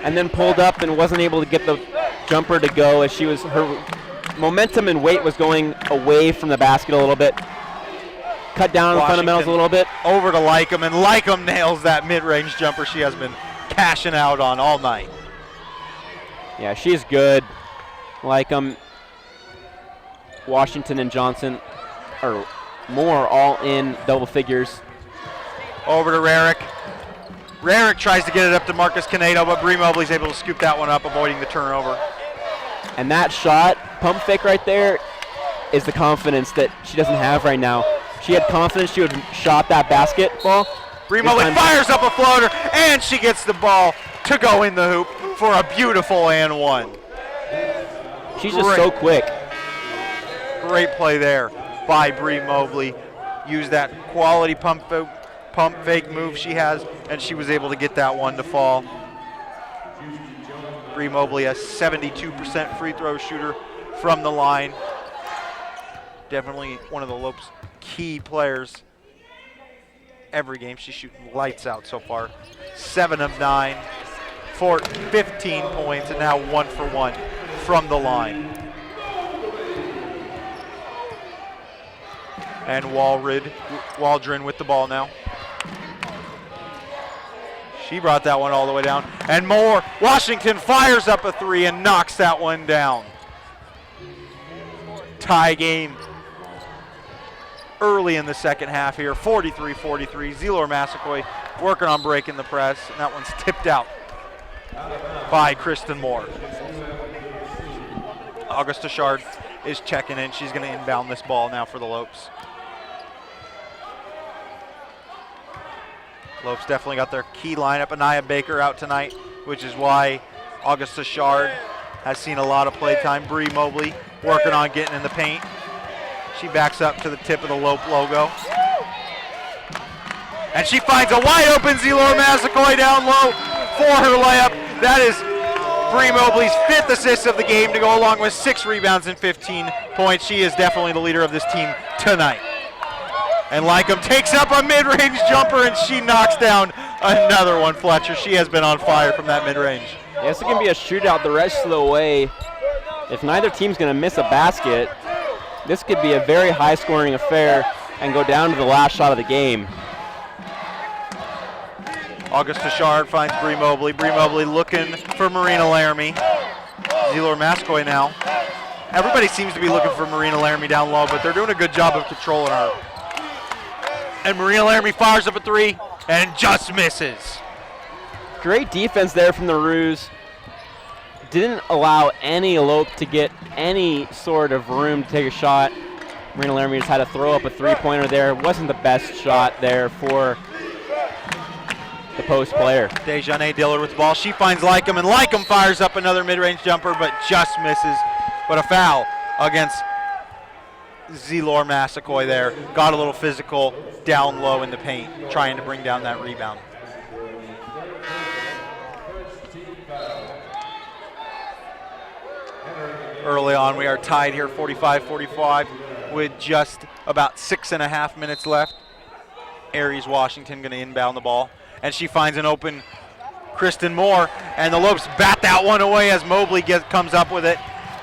and then pulled up and wasn't able to get the jumper to go as her momentum and weight was going away from the basket a little bit. Cut down on the fundamentals a little bit. Over to Lycum, and Lycum nails that mid-range jumper she has been cashing out on all night. Yeah, she's good. Lycum, Washington, and Johnson are more all in double figures. Over to Rarick. Rarick tries to get it up to Marcus Canedo, but Bree Mobley's able to scoop that one up, avoiding the turnover. And that shot, pump fake right there, is the confidence that she doesn't have right now. She had confidence she would shot that basketball. Bree Mobley fires up a floater, and she gets the ball to go in the hoop for a beautiful and one. She's just so quick. Great play there by Bree Mobley. Used that quality pump fake move she has, and she was able to get that one to fall. Bree Mobley, a 72% free throw shooter from the line. Definitely one of the Lopes' key players. Every game she's shooting lights out so far. 7 of 9 for 15 points, and now 1 for 1 from the line. And Waldron with the ball now. She brought that one all the way down. And more. Washington fires up a three and knocks that one down. Tie game early in the second half here. 43-43. Zelor Massaquoi working on breaking the press. And that one's tipped out by Kristen Moore. Augusta Shard is checking in. She's going to inbound this ball now for the Lopes. Lopes definitely got their key lineup. Anaya Baker out tonight, which is why Augusta Shard has seen a lot of play time. Bree Mobley working on getting in the paint. She backs up to the tip of the Lope logo. And she finds a wide open Zelor Massaquoi down low for her layup. That is Bree Mobley's 5th assist of the game to go along with 6 rebounds and 15 points. She is definitely the leader of this team tonight. And Lycum takes up a mid-range jumper, and she knocks down another one, Fletcher. She has been on fire from that mid-range. Yeah, this is going to be a shootout the rest of the way. If neither team's going to miss a basket, this could be a very high-scoring affair and go down to the last shot of the game. August Tashard finds Bree Mobley. Bree Mobley looking for Marina Laramie. Zelor Mascoy now. Everybody seems to be looking for Marina Laramie down low, but they're doing a good job of controlling her. And Marina Laramie fires up a three and just misses. Great defense there from the Roos. Didn't allow any Lope to get any sort of room to take a shot. Marina Laramie just had to throw up a three-pointer there. Wasn't the best shot there for the post player. Dejanay Dillard with the ball. She finds Lycum, and Lycum fires up another mid-range jumper, but just misses. But a foul against Zelor Massacoy there. Got a little physical down low in the paint, trying to bring down that rebound. Early on, we are tied here 45-45 with just about 6.5 minutes left. Aries Washington going to inbound the ball. And she finds an open Kristen Moore, and the Lopes bat that one away as Mobley comes up with it.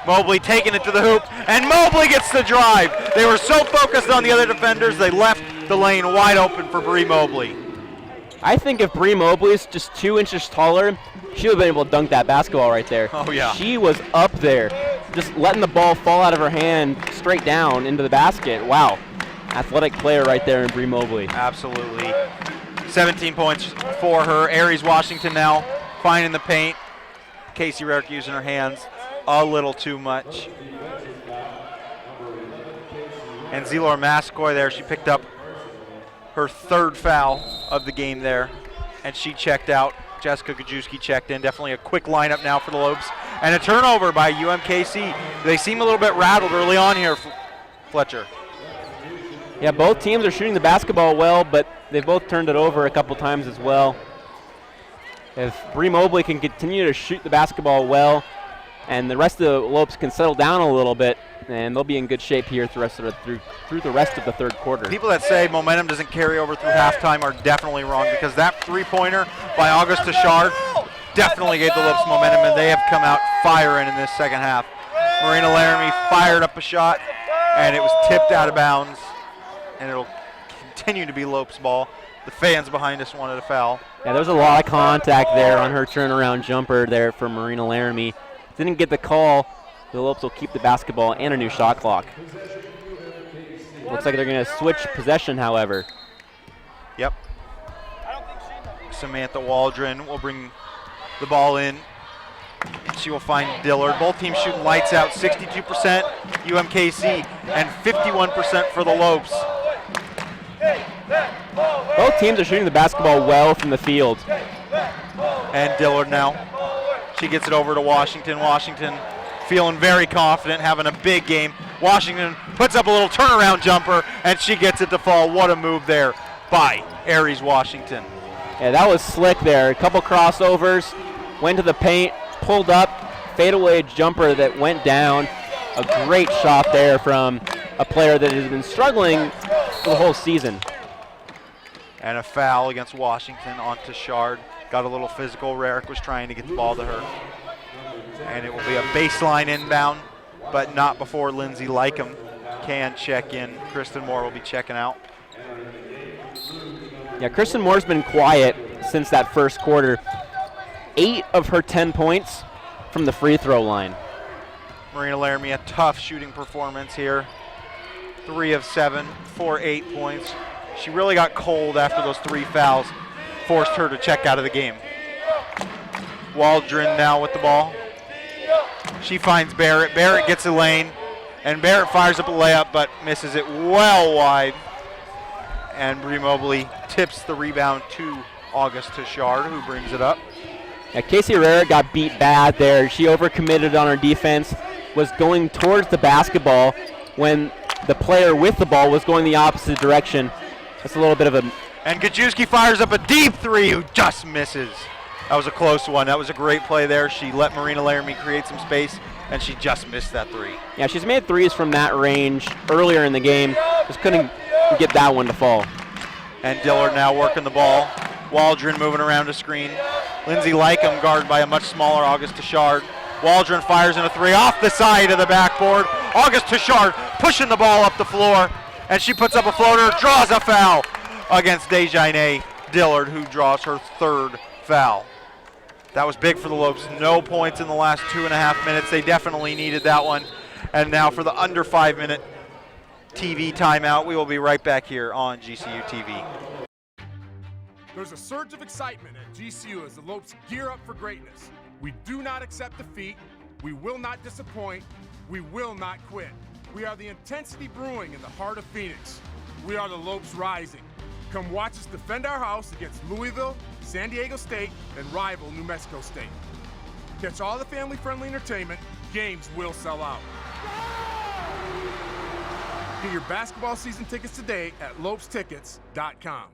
Mobley taking it to the hoop, and Mobley gets the drive. They were so focused on the other defenders, they left the lane wide open for Bree Mobley. I think if Bree Mobley is just 2 inches taller, she would have been able to dunk that basketball right there. Oh, yeah. She was up there, just letting the ball fall out of her hand straight down into the basket. Wow. Athletic player right there in Bree Mobley. Absolutely. 17 points for her. Aries Washington now finding the paint. Casey Rarick using her hands a little too much. And Zelor Mascoy there, she picked up her third foul of the game there, and she checked out. Jessica Gajewski checked in. Definitely a quick lineup now for the Lopes. And a turnover by UMKC. They seem a little bit rattled early on here, Fletcher. Yeah, both teams are shooting the basketball well, but they've both turned it over a couple times as well. If Bree Mobley can continue to shoot the basketball well, and the rest of the Lopes can settle down a little bit, and they'll be in good shape here through the rest of the third quarter. People that say momentum doesn't carry over through halftime are definitely wrong, because that three-pointer by August Tashard definitely gave the Lopes momentum, and they have come out firing in this second half. Marina Laramie fired up a shot, and it was tipped out of bounds, and it'll continue to be Lopes ball. The fans behind us wanted a foul. Yeah, there was a lot of contact there on her turnaround jumper there for Marina Laramie. Didn't get the call. The Lopes will keep the basketball and a new shot clock. Looks like they're going to switch possession, however. Yep. Samantha Waldron will bring the ball in. She will find Dillard. Both teams shooting lights out, 62% UMKC and 51% for the Lopes. Both teams are shooting the basketball well from the field. And Dillard now. She gets it over to Washington. Washington feeling very confident, having a big game. Washington puts up a little turnaround jumper, and she gets it to fall. What a move there by Aries Washington. Yeah, that was slick there. A couple crossovers, went to the paint, pulled up, fadeaway jumper that went down. A great shot there from a player that has been struggling for the whole season. And a foul against Washington on Tashard. Got a little physical. Rarick was trying to get the ball to her. And it will be a baseline inbound, but not before Lindsay Lycum can check in. Kristen Moore will be checking out. Yeah, Kristen Moore's been quiet since that first quarter. 8 of her 10 points from the free throw line. Marina Laramie, a tough shooting performance here. 3 of 7 for 8 points. She really got cold after those 3 fouls, forced her to check out of the game. Waldron now with the ball. She finds Barrett. Barrett gets a lane, and Barrett fires up a layup, but misses it well wide. And Bree Mobley tips the rebound to August Tashard, who brings it up. Yeah, Casey Herrera got beat bad there. She overcommitted on her defense, was going towards the basketball when the player with the ball was going the opposite direction. That's a little bit of a... And Gajewski fires up a deep three, who just misses. That was a close one. That was a great play there. She let Marina Laramie create some space, and she just missed that three. Yeah, she's made threes from that range earlier in the game. Just couldn't get that one to fall. And Dillard now working the ball. Waldron moving around a screen. Lindsay Lycum guarded by a much smaller August Tashard. Waldron fires in a three off the side of the backboard. August Tashard pushing the ball up the floor, and she puts up a floater, draws a foul against Dejanay Dillard, who draws her 3rd foul. That was big for the Lopes. No points in the last 2.5 minutes. They definitely needed that one. And now for the under 5-minute TV timeout. We will be right back here on GCU TV. There's a surge of excitement at GCU as the Lopes gear up for greatness. We do not accept defeat. We will not disappoint. We will not quit. We are the intensity brewing in the heart of Phoenix. We are the Lopes rising. Come watch us defend our house against Louisville, San Diego State, and rival New Mexico State. Catch all the family-friendly entertainment. Games will sell out. Get your basketball season tickets today at lopestickets.com.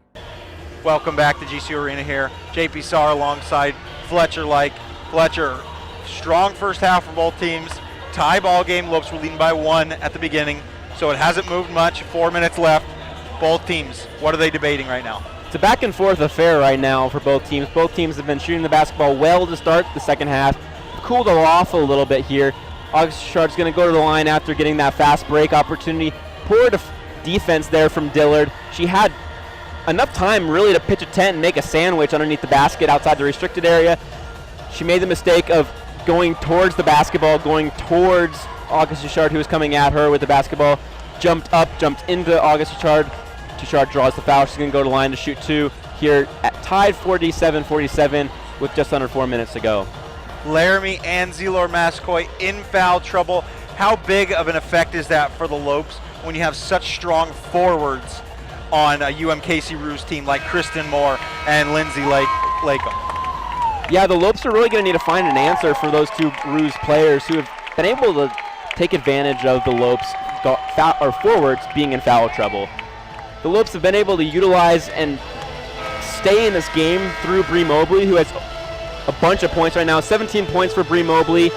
Welcome back to GCU Arena here. JP Sarr alongside Fletcher Like. Fletcher, strong first half for both teams. Tie ball game. Lopes were leading by 1 at the beginning, so it hasn't moved much. 4 minutes left. Both teams, what are they debating right now? It's a back and forth affair right now for both teams. Both teams have been shooting the basketball well to start the second half. Cooled off a little bit here. August Sharp's going to go to the line after getting that fast break opportunity. Poor defense there from Dillard. She had enough time really to pitch a tent and make a sandwich underneath the basket outside the restricted area. She made the mistake of going towards the basketball, going towards August Tichard, who was coming at her with the basketball. Jumped up, jumped into August Tichard. Tichard draws the foul. She's going to go to the line to shoot 2 here at tied 47-47 with just under 4 minutes to go. Laramie and Zelor Mascoy in foul trouble. How big of an effect is that for the Lopes when you have such strong forwards on a UMKC Roos team like Kristen Moore and Lindsay Lakem? Yeah, the Lopes are really going to need to find an answer for those 2 Roos players who have been able to take advantage of the Lopes forwards being in foul trouble. The Lopes have been able to utilize and stay in this game through Bree Mobley, who has a bunch of points right now. 17 points for Bree Mobley,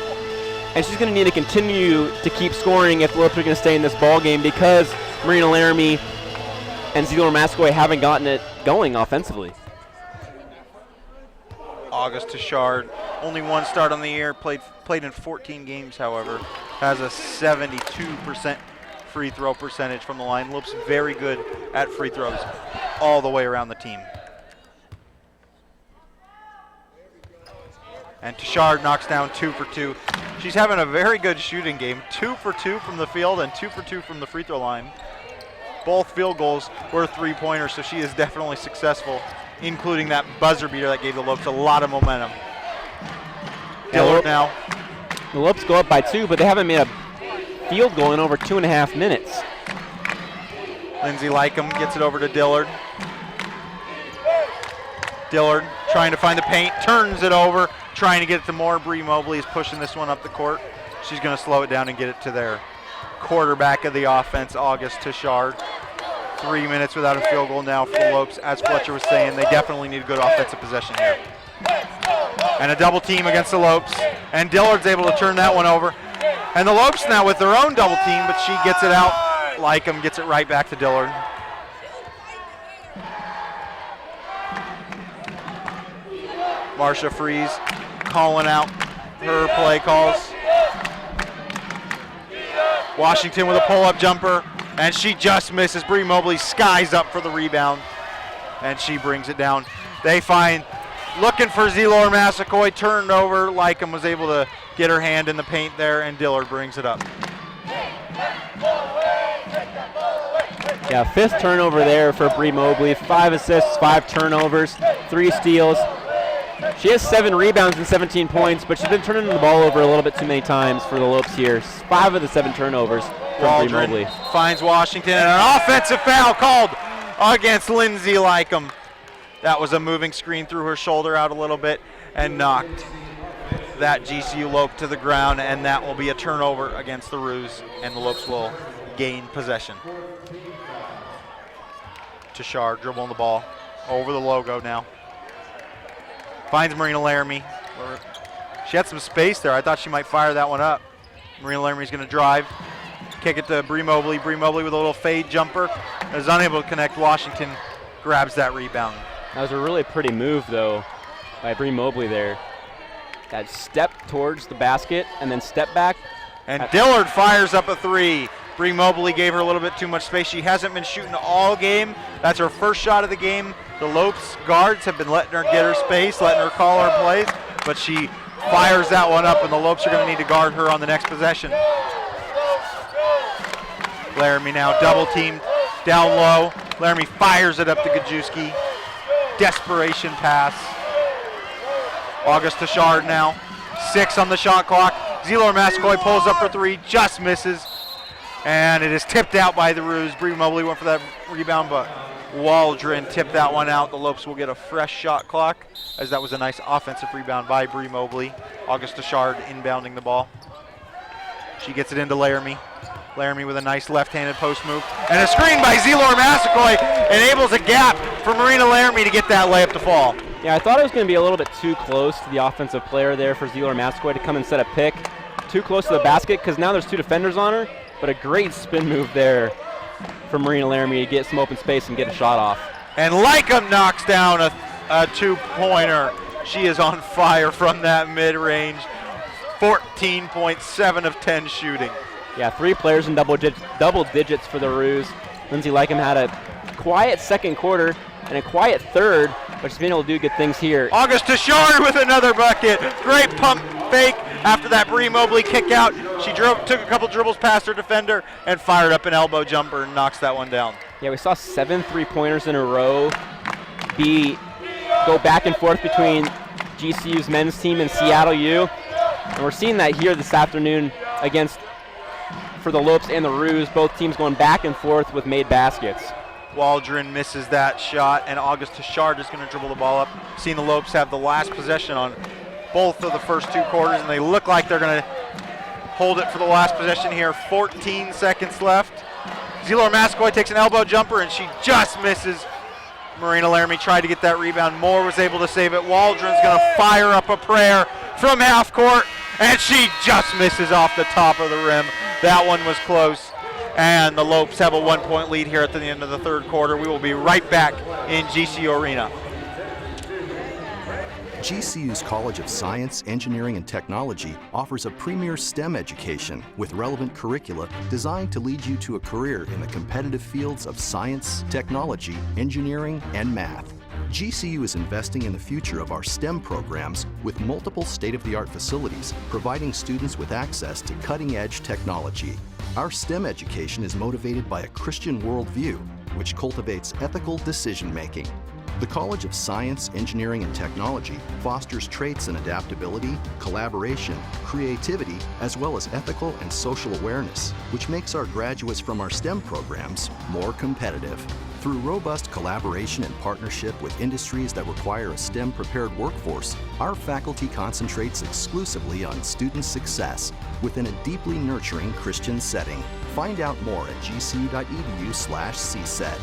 and she's going to need to continue to keep scoring if the Lopes are going to stay in this ball game because Marina Laramie and Zelor Mascoy haven't gotten it going offensively. August Tichard, only 1 start on the year, played in 14 games, however, has a 72% free throw percentage from the line. Looks very good at free throws all the way around the team. And Tichard knocks down 2 for 2. She's having a very good shooting game. 2 for 2 from the field and 2 for 2 from the free throw line. Both field goals were 3-pointers, so she is definitely successful, including that buzzer beater that gave the Lopes a lot of momentum. Dillard now. The Lopes go up by 2, but they haven't made a field goal in over 2.5 minutes. Lindsay Lakem gets it over to Dillard. Dillard trying to find the paint, turns it over, trying to get it to Moore. Bree Mobley is pushing this one up the court. She's going to slow it down and get it to their quarterback of the offense, August Tichard. 3 minutes without a field goal now for the Lopes. As Fletcher was saying, they definitely need a good offensive possession here. And a double team against the Lopes. And Dillard's able to turn that one over. And the Lopes now with their own double team, but she gets it out. Lakem gets it right back to Dillard. Marsha Fries calling out her play calls. Washington with a pull-up jumper, and she just misses. Bree Mobley skies up for the rebound, and she brings it down. They find, looking for Zelor Massacoy, turned over. Lakem was able to get her hand in the paint there, and Dillard brings it up. Yeah, 5th turnover there for Bree Mobley. 5 assists, 5 turnovers, 3 steals. She has 7 rebounds and 17 points, but she's been turning the ball over a little bit too many times for the Lopes here. 5 of the 7 turnovers from Bree Mobley. Finds Washington, and an offensive foul called against Lindsay Lakem. That was a moving screen through her shoulder out a little bit and knocked that GCU Lope to the ground, and that will be a turnover against the Roos, and the Lopes will gain possession. Tichard dribbling the ball over the logo now. Finds Marina Laramie. She had some space there. I thought she might fire that one up. Marina Laramie's going to drive. Kick it to Bree Mobley. Bree Mobley with a little fade jumper. Is unable to connect. Washington grabs that rebound. That was a really pretty move, though, by Bree Mobley there. That step towards the basket and then step back. And Dillard fires up a 3. Bree Mobley gave her a little bit too much space. She hasn't been shooting all game. That's her first shot of the game. The Lopes guards have been letting her get her space, letting her call her plays, but she fires that one up, and the Lopes are going to need to guard her on the next possession. Laramie now double teamed down low. Laramie fires it up to Gajewski. Desperation pass. August Tashard now. 6 on the shot clock. Zelor Mascoy pulls up for 3, just misses. And it is tipped out by the Roos. Bree Mobley went for that rebound, but Waldron tipped that one out. The Lopes will get a fresh shot clock, as that was a nice offensive rebound by Bree Mobley. August Tashard inbounding the ball. She gets it into Laramie. Laramie with a nice left-handed post move. And a screen by Zelor Mascoy enables a gap for Marina Laramie to get that layup to fall. Yeah, I thought it was going to be a little bit too close to the offensive player there for Zelor Mascoy to come and set a pick. Too close to the basket, because now there's 2 defenders on her, but a great spin move there for Marina Laramie to get some open space and get a shot off. And Lycum knocks down a two-pointer. She is on fire from that mid-range. 14.7 of 10 shooting. Yeah, 3 players in double digits for the Roos. Lindsay Lycum had a quiet second quarter and a quiet third, but she's been able to do good things here. August Tashard with another bucket. Great pump fake after that Bree Mobley kick out. She took a couple dribbles past her defender and fired up an elbow jumper and knocks that one down. Yeah, we saw 7 3-pointers in a row go back and forth between GCU's men's team and Seattle U. And we're seeing that here this afternoon for the Lopes and the Roos, both teams going back and forth with made baskets. Waldron misses that shot, and August Tashard is going to dribble the ball up. Seeing the Lopes have the last possession on both of the first 2 quarters, and they look like they're going to hold it for the last possession here. 14 seconds left. Zelor Mascoy takes an elbow jumper, and she just misses. Marina Laramie tried to get that rebound. Moore was able to save it. Waldron's going to fire up a prayer from half court, and she just misses off the top of the rim. That one was close, and the Lopes have a 1-point lead here at the end of the third quarter. We will be right back in GCU Arena. GCU's College of Science, Engineering, and Technology offers a premier STEM education with relevant curricula designed to lead you to a career in the competitive fields of science, technology, engineering, and math. GCU is investing in the future of our STEM programs with multiple state-of-the-art facilities, providing students with access to cutting-edge technology. Our STEM education is motivated by a Christian worldview, which cultivates ethical decision-making. The College of Science, Engineering, and Technology fosters traits in adaptability, collaboration, creativity, as well as ethical and social awareness, which makes our graduates from our STEM programs more competitive. Through robust collaboration and partnership with industries that require a STEM-prepared workforce, our faculty concentrates exclusively on student success within a deeply nurturing Christian setting. Find out more at gcu.edu/CSET.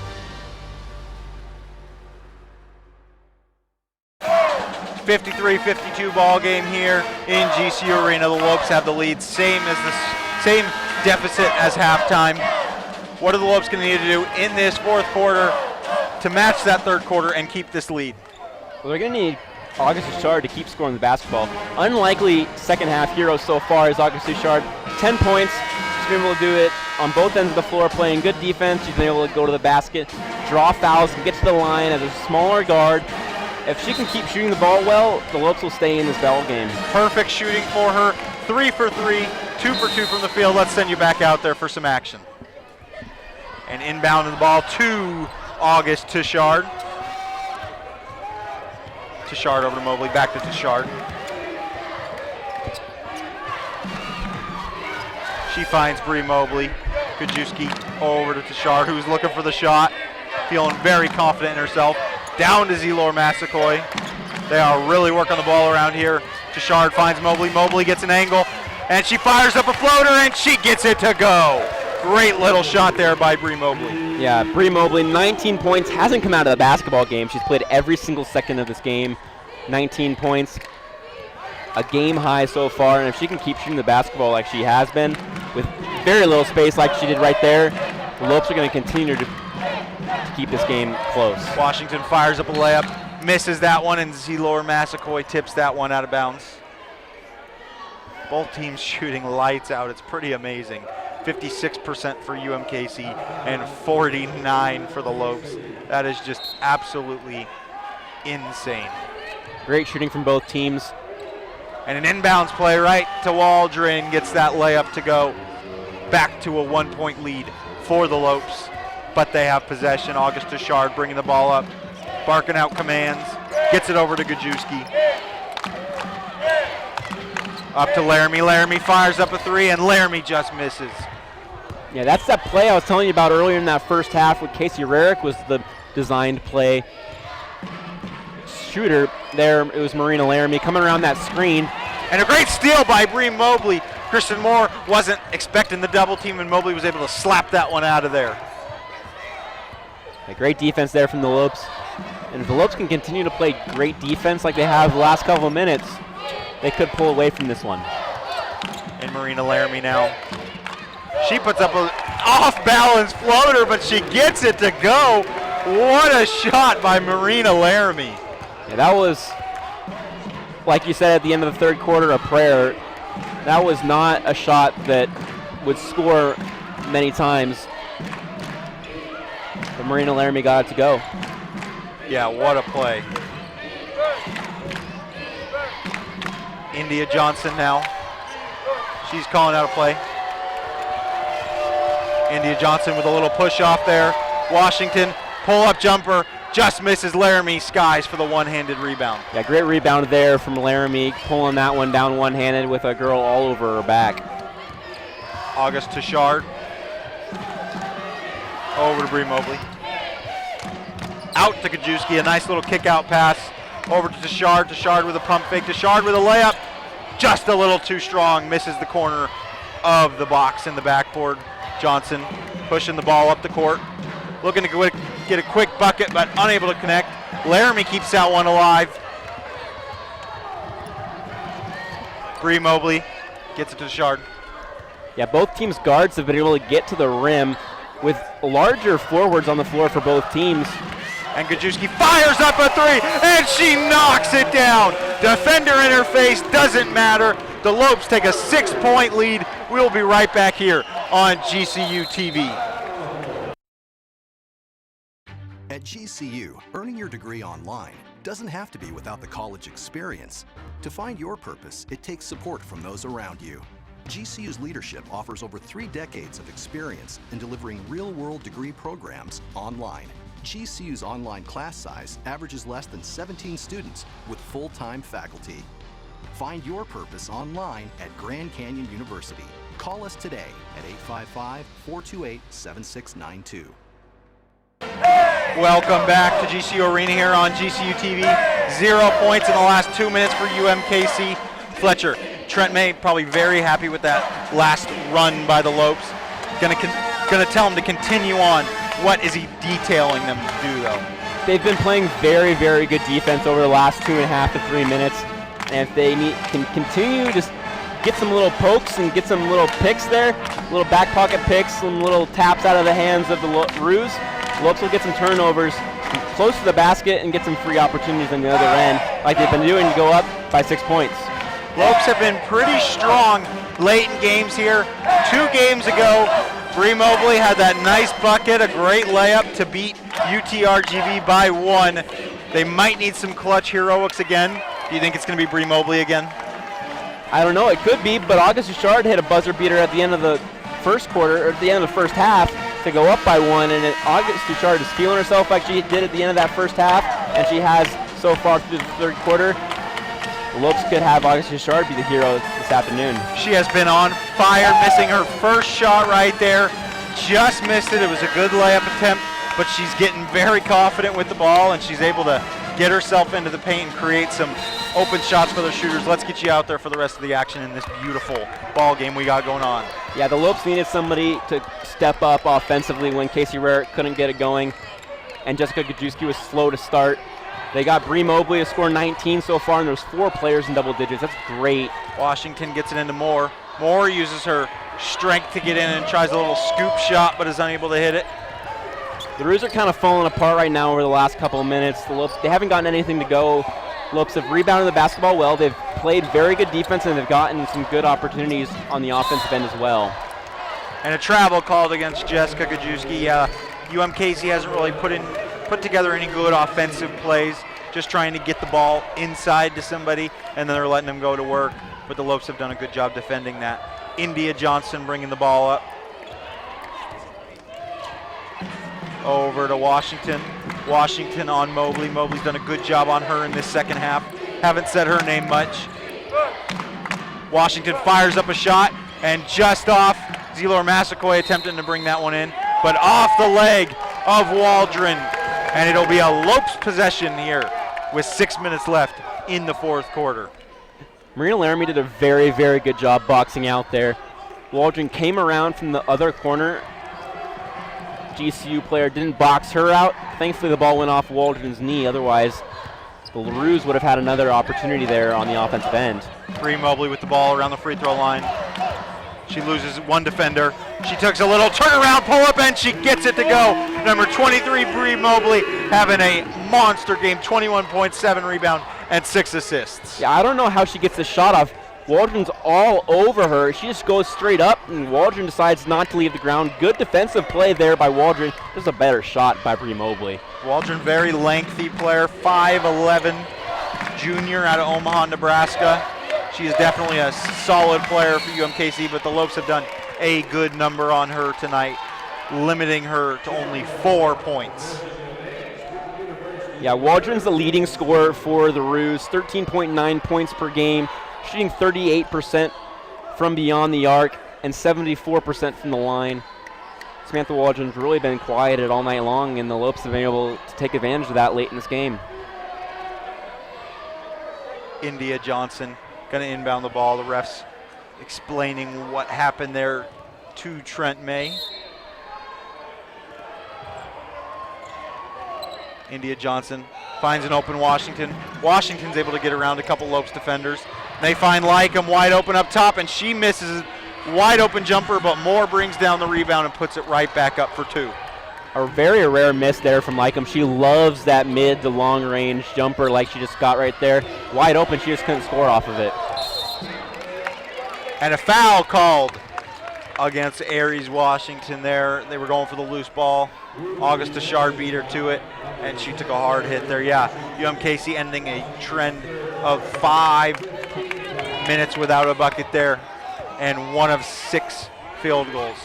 53-52 ball game here in GCU Arena. The Lopes have the lead, same deficit as halftime. What are the Lopes going to need to do in this fourth quarter to match that third quarter and keep this lead? Well, they're going to need August Tashard to keep scoring the basketball. Unlikely second half hero so far is August Tashard. 10 points. She's been able to do it on both ends of the floor, playing good defense. She's been able to go to the basket, draw fouls, and get to the line as a smaller guard. If she can keep shooting the ball well, the Lopes will stay in this ball game. Perfect shooting for her. 3 for 3, 2 for 2 from the field. Let's send you back out there for some action. And inbound the ball to August Tashard. Tashard over to Mobley, back to Tashard. She finds Bree Mobley. Gajewski over to Tashard, who's looking for the shot. Feeling very confident in herself. Down to Zelor Mascoy. They are really working the ball around here. Tashard finds Mobley. Mobley gets an angle, and she fires up a floater, and she gets it to go. Great little shot there by Bree Mobley. Yeah, Bree Mobley, 19 points, hasn't come out of the basketball game. She's played every single second of this game. 19 points, a game high so far, and if she can keep shooting the basketball like she has been, with very little space like she did right there, the Lopes are going to continue to keep this game close. Washington fires up a layup, misses that one, and Zelor Mascoy tips that one out of bounds. Both teams shooting lights out. It's pretty amazing. 56% for UMKC, and 49 for the Lopes. That is just absolutely insane. Great shooting from both teams. And an inbounds play right to Waldron, gets that layup to go. Back to a 1-point lead for the Lopes, but they have possession. August Tashard bringing the ball up, barking out commands, gets it over to Gajewski. Up to Laramie. Laramie fires up a three, and Laramie just misses. Yeah, that's that play I was telling you about earlier in that first half with Casey Rarick was the designed play. Shooter there, it was Marina Laramie coming around that screen. And a great steal by Bree Mobley. Kristen Moore wasn't expecting the double team, and Mobley was able to slap that one out of there. A great defense there from the Lopes. And if the Lopes can continue to play great defense like they have the last couple of minutes, they could pull away from this one. And Marina Laramie now. She puts up an off-balance floater, but she gets it to go. What a shot by Marina Laramie. Yeah, that was, like you said at the end of the third quarter, a prayer. That was not a shot that would score many times. But Marina Laramie got it to go. Yeah, what a play. India Johnson now. She's calling out a play. India Johnson with a little push off there. Washington, pull-up jumper, just misses Laramie. Skies for the one-handed rebound. Yeah, great rebound there from Laramie, pulling that one down one-handed with a girl all over her back. August Tashard. Over to Bree Mobley. Out to Gajewski, a nice little kick-out pass. Over to Tashard. Tashard with a pump fake. Tashard with a layup. Just a little too strong. Misses the corner of the box in the backboard. Johnson pushing the ball up the court. Looking to get a quick bucket, but unable to connect. Laramie keeps that one alive. Bree Mobley gets it to Tashard. Yeah, both teams' guards have been able to get to the rim with larger forwards on the floor for both teams. And Gajewski fires up a three, and she knocks it down. Defender in her face, doesn't matter. The Lopes take a 6-point lead. We'll be right back here on GCU TV. At GCU, earning your degree online doesn't have to be without the college experience. To find your purpose, it takes support from those around you. GCU's leadership offers over 3 decades of experience in delivering real-world degree programs online. GCU's online class size averages less than 17 students with full-time faculty. Find your purpose online at Grand Canyon University. Call us today at 855-428-7692. Welcome back to GCU Arena here on GCU TV. 0 points in the last 2 minutes for UMKC. Fletcher, Trent May probably very happy with that last run by the Lopes. Gonna tell him to continue on. What is he detailing them to do, though? They've been playing very, very good defense over the last 2.5 to 3 minutes. And if they can continue, just get some little pokes and get some little picks there, little back pocket picks, some little taps out of the hands of the Roos, Lopes will get some turnovers close to the basket and get some free opportunities on the other end, like they've been doing to go up by 6 points. Lopes have been pretty strong late in games here. 2 games ago, Bree Mobley had that nice bucket, a great layup to beat UTRGV by 1. They might need some clutch heroics again. Do you think it's going to be Bree Mobley again? I don't know, it could be, but August Richard hit a buzzer beater at the end of the first quarter, or at the end of the first half, to go up by 1, and August Richard is feeling herself like she did at the end of that first half, and she has so far through the third quarter. The Lopes could have August Richard be the hero this afternoon. She has been on fire, missing her first shot right there. Just missed it. It was a good layup attempt, but she's getting very confident with the ball, and she's able to get herself into the paint and create some open shots for the shooters. Let's get you out there for the rest of the action in this beautiful ball game we got going on. Yeah, the Lopes needed somebody to step up offensively when Casey Rarick couldn't get it going, and Jessica Gajewski was slow to start. They got Bree Mobley to score 19 so far, and there's 4 players in double digits. That's great. Washington gets it into Moore. Moore uses her strength to get in and tries a little scoop shot, but is unable to hit it. The Roos are kind of falling apart right now over the last couple of minutes. The Lopes, they haven't gotten anything to go. Lopes have rebounded the basketball well. They've played very good defense, and they've gotten some good opportunities on the offensive end as well. And a travel called against Jessica Gajewski. UMKC hasn't really put together any good offensive plays, just trying to get the ball inside to somebody, and then they're letting them go to work. But the Lopes have done a good job defending that. India Johnson bringing the ball up. Over to Washington. Washington on Mobley. Mobley's done a good job on her in this second half. Haven't said her name much. Washington fires up a shot, and just off. Zelor Massaquoi attempting to bring that one in, but off the leg of Waldron. And it'll be a Lopes possession here with 6 minutes left in the fourth quarter. Marina Laramie did a very, very good job boxing out there. Waldron came around from the other corner. GCU player didn't box her out. Thankfully, the ball went off Waldron's knee. Otherwise, the Roos would have had another opportunity there on the offensive end. Bree Mobley with the ball around the free throw line. She loses one defender. She takes a little turnaround pull-up, and she gets it to go. Number 23, Bree Mobley, having a monster game, 21 points, 7 rebounds, and 6 assists. Yeah, I don't know how she gets the shot off. Waldron's all over her. She just goes straight up, and Waldron decides not to leave the ground. Good defensive play there by Waldron. Just a better shot by Bree Mobley. Waldron, very lengthy player, 5'11", junior out of Omaha, Nebraska. She is definitely a solid player for UMKC, but the Lopes have done a good number on her tonight, limiting her to only 4 points. Yeah, Waldron's the leading scorer for the Roos, 13.9 points per game, shooting 38% from beyond the arc and 74% from the line. Samantha Waldron's really been quieted all night long, and the Lopes have been able to take advantage of that late in this game. India Johnson going to inbound the ball. The refs explaining what happened there to Trent May. India Johnson finds an open Washington. Washington's able to get around a couple Lopes defenders. They find Lycum wide open up top, and she misses a wide open jumper, but Moore brings down the rebound and puts it right back up for 2. A very rare miss there from Lycum. She loves that mid to long range jumper like she just got right there. Wide open, she just couldn't score off of it. And a foul called against Aries Washington there. They were going for the loose ball. Augusta Shard beat her to it, and she took a hard hit there. Yeah, UMKC ending a trend of 5 minutes without a bucket there, and 1 of 6 field goals.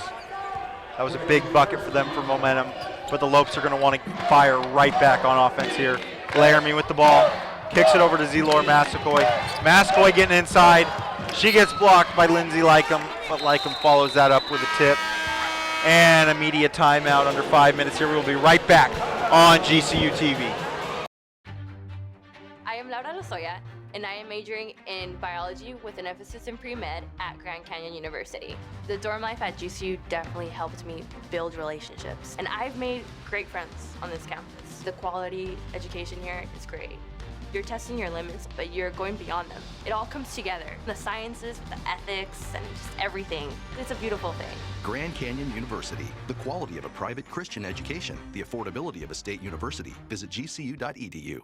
That was a big bucket for them for momentum, but the Lopes are going to want to fire right back on offense here. Laramie with the ball, kicks it over to Zelor Massaquoi. Massaquoi getting inside. She gets blocked by Lindsay Lycum, but Lycum follows that up with a tip. And a media timeout under 5 minutes here. We'll be right back on GCU TV. I am Laura Lozoya, and I am majoring in biology with an emphasis in pre-med at Grand Canyon University. The dorm life at GCU definitely helped me build relationships, and I've made great friends on this campus. The quality education here is great. You're testing your limits, but you're going beyond them. It all comes together. The sciences, the ethics, and just everything. It's a beautiful thing. Grand Canyon University, the quality of a private Christian education, the affordability of a state university. Visit gcu.edu.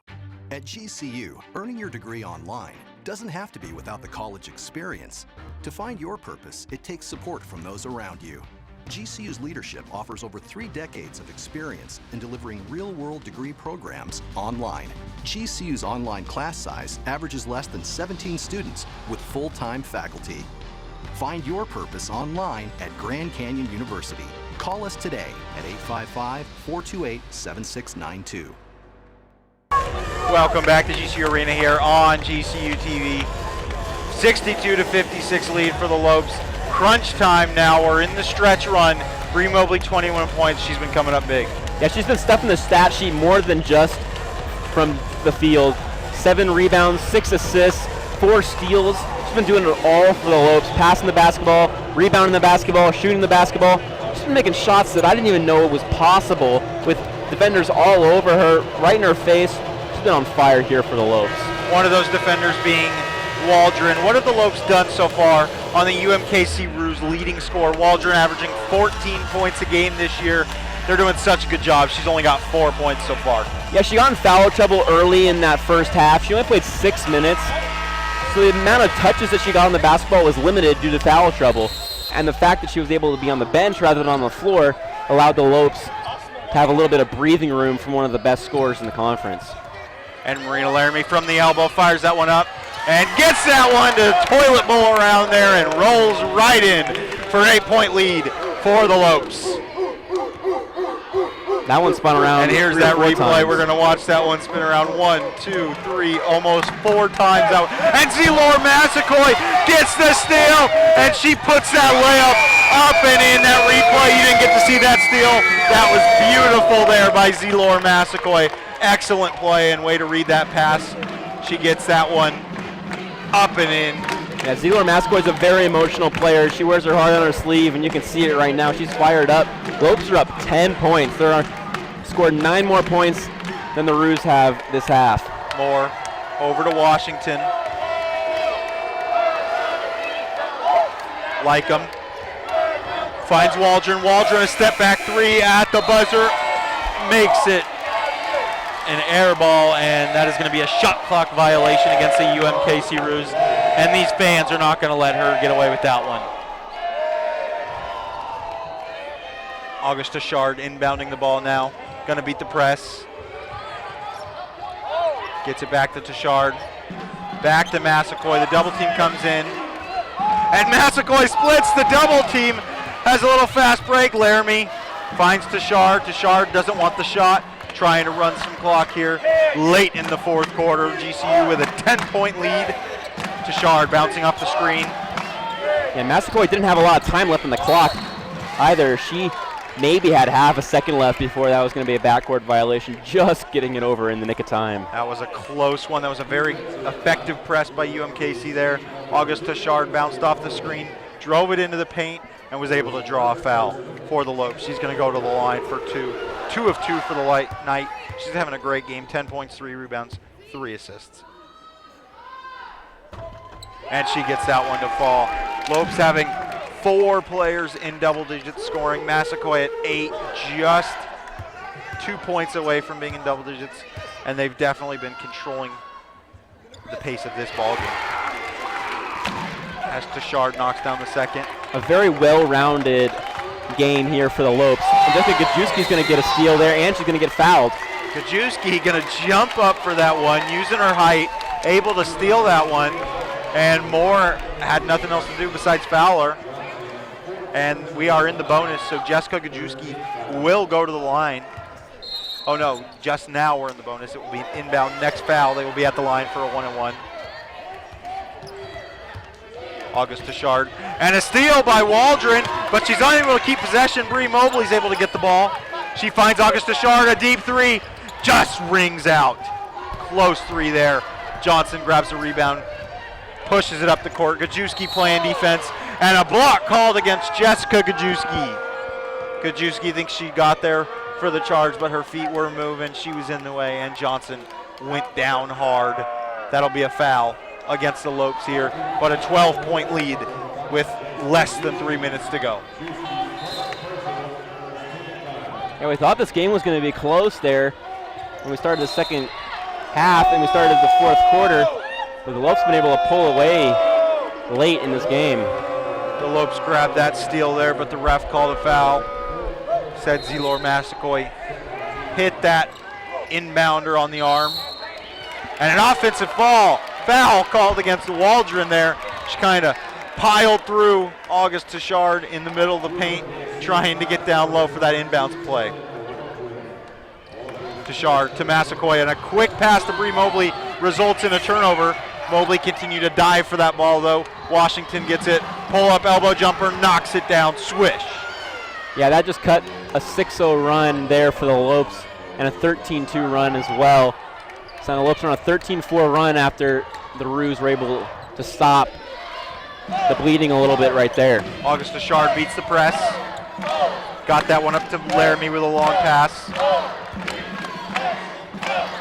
At GCU, earning your degree online doesn't have to be without the college experience. To find your purpose, it takes support from those around you. GCU's leadership offers over 3 decades of experience in delivering real-world degree programs online. GCU's online class size averages less than 17 students with full-time faculty. Find your purpose online at Grand Canyon University. Call us today at 855-428-7692. Welcome back to GCU Arena here on GCU TV. 62-56 lead for the Lopes. Crunch time now. We're in the stretch run. Bree Mobley, 21 points. She's been coming up big. Yeah, she's been stuffing the stat sheet more than just from the field. 7 rebounds, 6 assists, 4 steals. She's been doing it all for the Lopes. Passing the basketball, rebounding the basketball, shooting the basketball. She's been making shots that I didn't even know was possible with defenders all over her, right in her face. She's been on fire here for the Lopes. One of those defenders being Waldron. What have the Lopes done so far on the UMKC Roos leading scorer? Waldron averaging 14 points a game this year. They're doing such a good job. She's only got 4 points so far. Yeah, she got in foul trouble early in that first half. She only played 6 minutes. So the amount of touches that she got on the basketball was limited due to foul trouble. and the fact that she was able to be on the bench rather than on the floor allowed the Lopes to have a little bit of breathing room from one of the best scorers in the conference. And Marina Laramie from the elbow fires that one up and gets that one to toilet bowl around there and rolls right in for an 8-point lead for the Lopes. That one spun around. And here's that replay. We're going to watch that one spin around 1, 2, 3, almost 4 times out. And Zelor Massacoy gets the steal, and she puts that layup up and in. That replay, you didn't get to see that steal. That was beautiful there by Zelor Massacoy. Excellent play and way to read that pass. She gets that one up and in. Yeah, Zelor Massacoy is a very emotional player. She wears her heart on her sleeve, and you can see it right now. She's fired up. Lopes are up 10 points. They're scored 9 more points than the Roos have this half. More over to Washington. Lycum finds Waldron. Waldron a step back 3 at the buzzer. Makes it an air ball, and that is going to be a shot clock violation against the UMKC Roos. And these fans are not going to let her get away with that one. Augusta Shard inbounding the ball now. Going to beat the press. Gets it back to Tashard. Back to Massacoy. The double team comes in. And Massacoy splits the double team. Has a little fast break. Laramie finds Tashard. Tashard doesn't want the shot. Trying to run some clock here late in the fourth quarter. GCU with a 10-point lead. Tashard bouncing off the screen. Yeah, Massacoy didn't have a lot of time left on the clock either. She maybe had half a second left before that was going to be a backcourt violation, just getting it over in the nick of time. That was a close one. That was a very effective press by UMKC there. August Tashard bounced off the screen, drove it into the paint, and was able to draw a foul for the Lopes. She's going to go to the line for 2. 2 of 2 for the night. She's having a great game. 10 points, 3 rebounds, 3 assists. And she gets that one to fall. Lopes having 4 players in double digits scoring. Massacoy at 8, just 2 points away from being in double digits. And they've definitely been controlling the pace of this ball game. As Tashard knocks down the second. A very well-rounded game here for the Lopes. And Jessica Gajewski's going to get a steal there, and she's going to get fouled. Gajewski going to jump up for that one, using her height, able to steal that one. And Moore had nothing else to do besides foul her. And we are in the bonus, so Jessica Gajewski will go to the line. Oh no, just now we're in the bonus. It will be an inbound next foul. They will be at the line for a 1-and-1. August Tashard. And a steal by Waldron, but she's unable to keep possession. Bree Mobley's able to get the ball. She finds August Tashard, a deep 3, just rings out. Close 3 there. Johnson grabs the rebound, pushes it up the court. Gajewski playing defense, and a block called against Jessica Gajewski. Gajewski thinks she got there for the charge, but her feet were moving. She was in the way, and Johnson went down hard. That'll be a foul against the Lopes here, but a 12-point lead with less than 3 minutes to go. Yeah, we thought this game was going to be close there when we started the second half and we started the fourth quarter, but the Lopes have been able to pull away late in this game. The Lopes grabbed that steal there, but the ref called a foul. Said Zelor Massacoy hit that inbounder on the arm. And an offensive foul called against Waldron there. She kind of piled through August Tashard in the middle of the paint, trying to get down low for that inbounds play. Tashard to Massacoy, and a quick pass to Bree Mobley results in a turnover. Mobley continued to dive for that ball though. Washington gets it, pull up elbow jumper, knocks it down, swish. Yeah, that just cut a 6-0 run there for the Lopes and a 13-2 run as well. So the Lopes are on a 13-4 run after the Roos were able to stop the bleeding a little bit right there. August Tashard beats the press. Got that one up to Laramie with a long pass.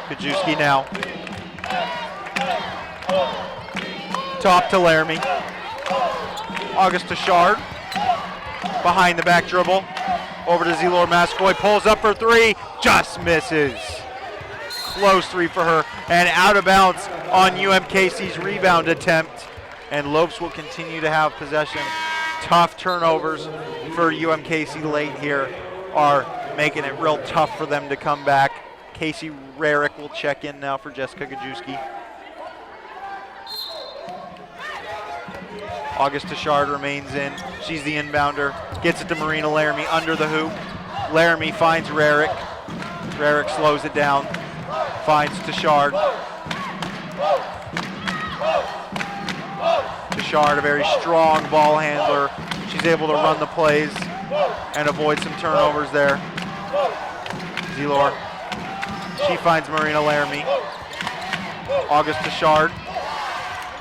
Gajewski now. Top to Laramie. August Tashard. Behind the back dribble. Over to Zelor Massacoy. Pulls up for 3. Just misses. Close 3 for her. And out of bounds on UMKC's rebound attempt. And Lopes will continue to have possession tough turnovers for UMKC late here are making it real tough for them to come back. Casey Rarick will check in now for Jessica Gajewski. August Tashard remains in. She's the inbounder. Gets it to Marina Laramie under the hoop. Laramie finds Rarick. Rarick slows it down. Finds Tashard. Tashard, a very strong ball handler. She's able to run the plays and avoid some turnovers there. Zelor. She finds Marina Laramie. August Tashard.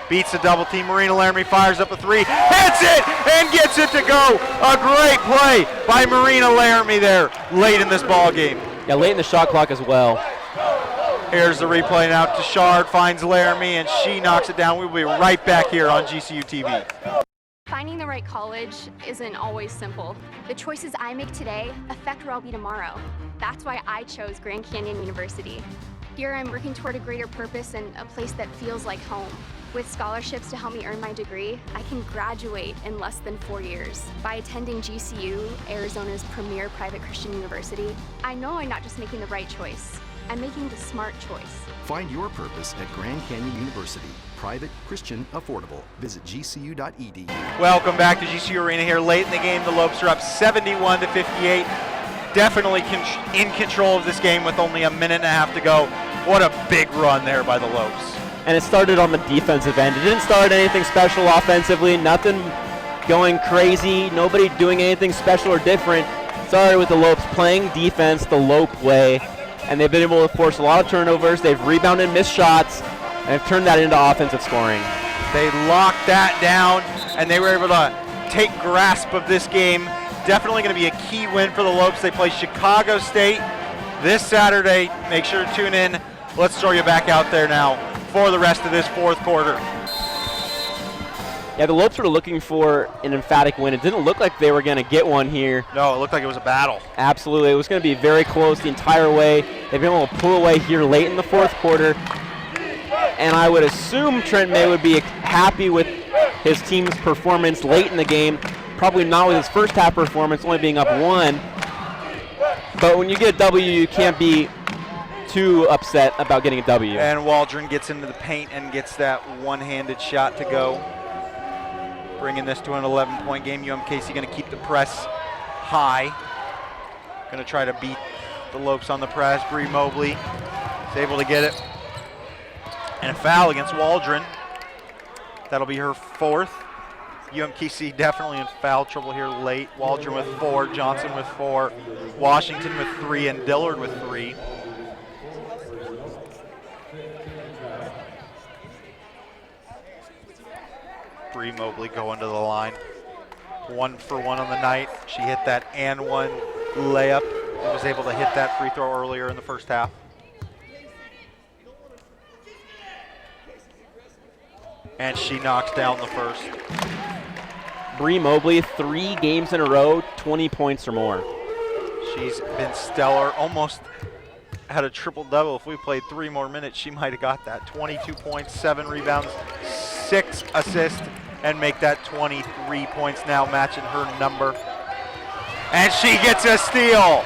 Beats the double team. Marina Laramie fires up a three. Hits it and gets it to go. A great play by Marina Laramie there late in this ball game. Yeah, late in the shot clock as well. Here's the replay now. Tashard finds Laramie and she knocks it down. We'll be right back here on GCU TV. Finding the right college isn't always simple. The choices I make today affect where I'll be tomorrow. That's why I chose Grand Canyon University. Here I'm working toward a greater purpose and a place that feels like home. With scholarships to help me earn my degree, I can graduate in less than 4 years. By attending GCU, Arizona's premier private Christian university, I know I'm not just making the right choice, I'm making the smart choice. Find your purpose at Grand Canyon University. Private, Christian, affordable. Visit gcu.edu. Welcome back to GCU Arena here. Late in the game, the Lopes are up 71-58. Definitely in control of this game with only a minute and a half to go. What a big run there by the Lopes. And it started on the defensive end. It didn't start anything special offensively, nothing going crazy, nobody doing anything special or different. It started with the Lopes playing defense the Lope way, and they've been able to force a lot of turnovers. They've rebounded missed shots, and have turned that into offensive scoring. They locked that down, and they were able to take grasp of this game. Definitely going to be a key win for the Lopes. They play Chicago State this Saturday. Make sure to tune in. Let's throw you back out there now for the rest of this fourth quarter. Yeah, the Lopes were looking for an emphatic win. It didn't look like they were going to get one here. No, it looked like it was a battle. Absolutely. It was going to be very close the entire way. They've been able to pull away here late in the fourth quarter. And I would assume Trent May would be happy with his team's performance late in the game. Probably not with his first half performance, only being up 1. But when you get a W, you can't be too upset about getting a W. And Waldron gets into the paint and gets that one-handed shot to go. Bringing this to an 11-point game. UMKC going to keep the press high. Going to try to beat the Lopes on the press. Bree Mobley is able to get it. And a foul against Waldron. That'll be her 4th. UMKC definitely in foul trouble here late. Waldron with 4, Johnson with 4, Washington with 3, and Dillard with 3. Bree Mobley going to the line. 1 for 1 on the night. She hit that and 1 layup and was able to hit that free throw earlier in the first half. And she knocks down the first. Bree Mobley, 3 games in a row, 20 points or more. She's been stellar, almost had a triple-double. If we played 3 more minutes, she might have got that. 22 points, 7 rebounds, 6 assists, and make that 23 points now, matching her number. And she gets a steal.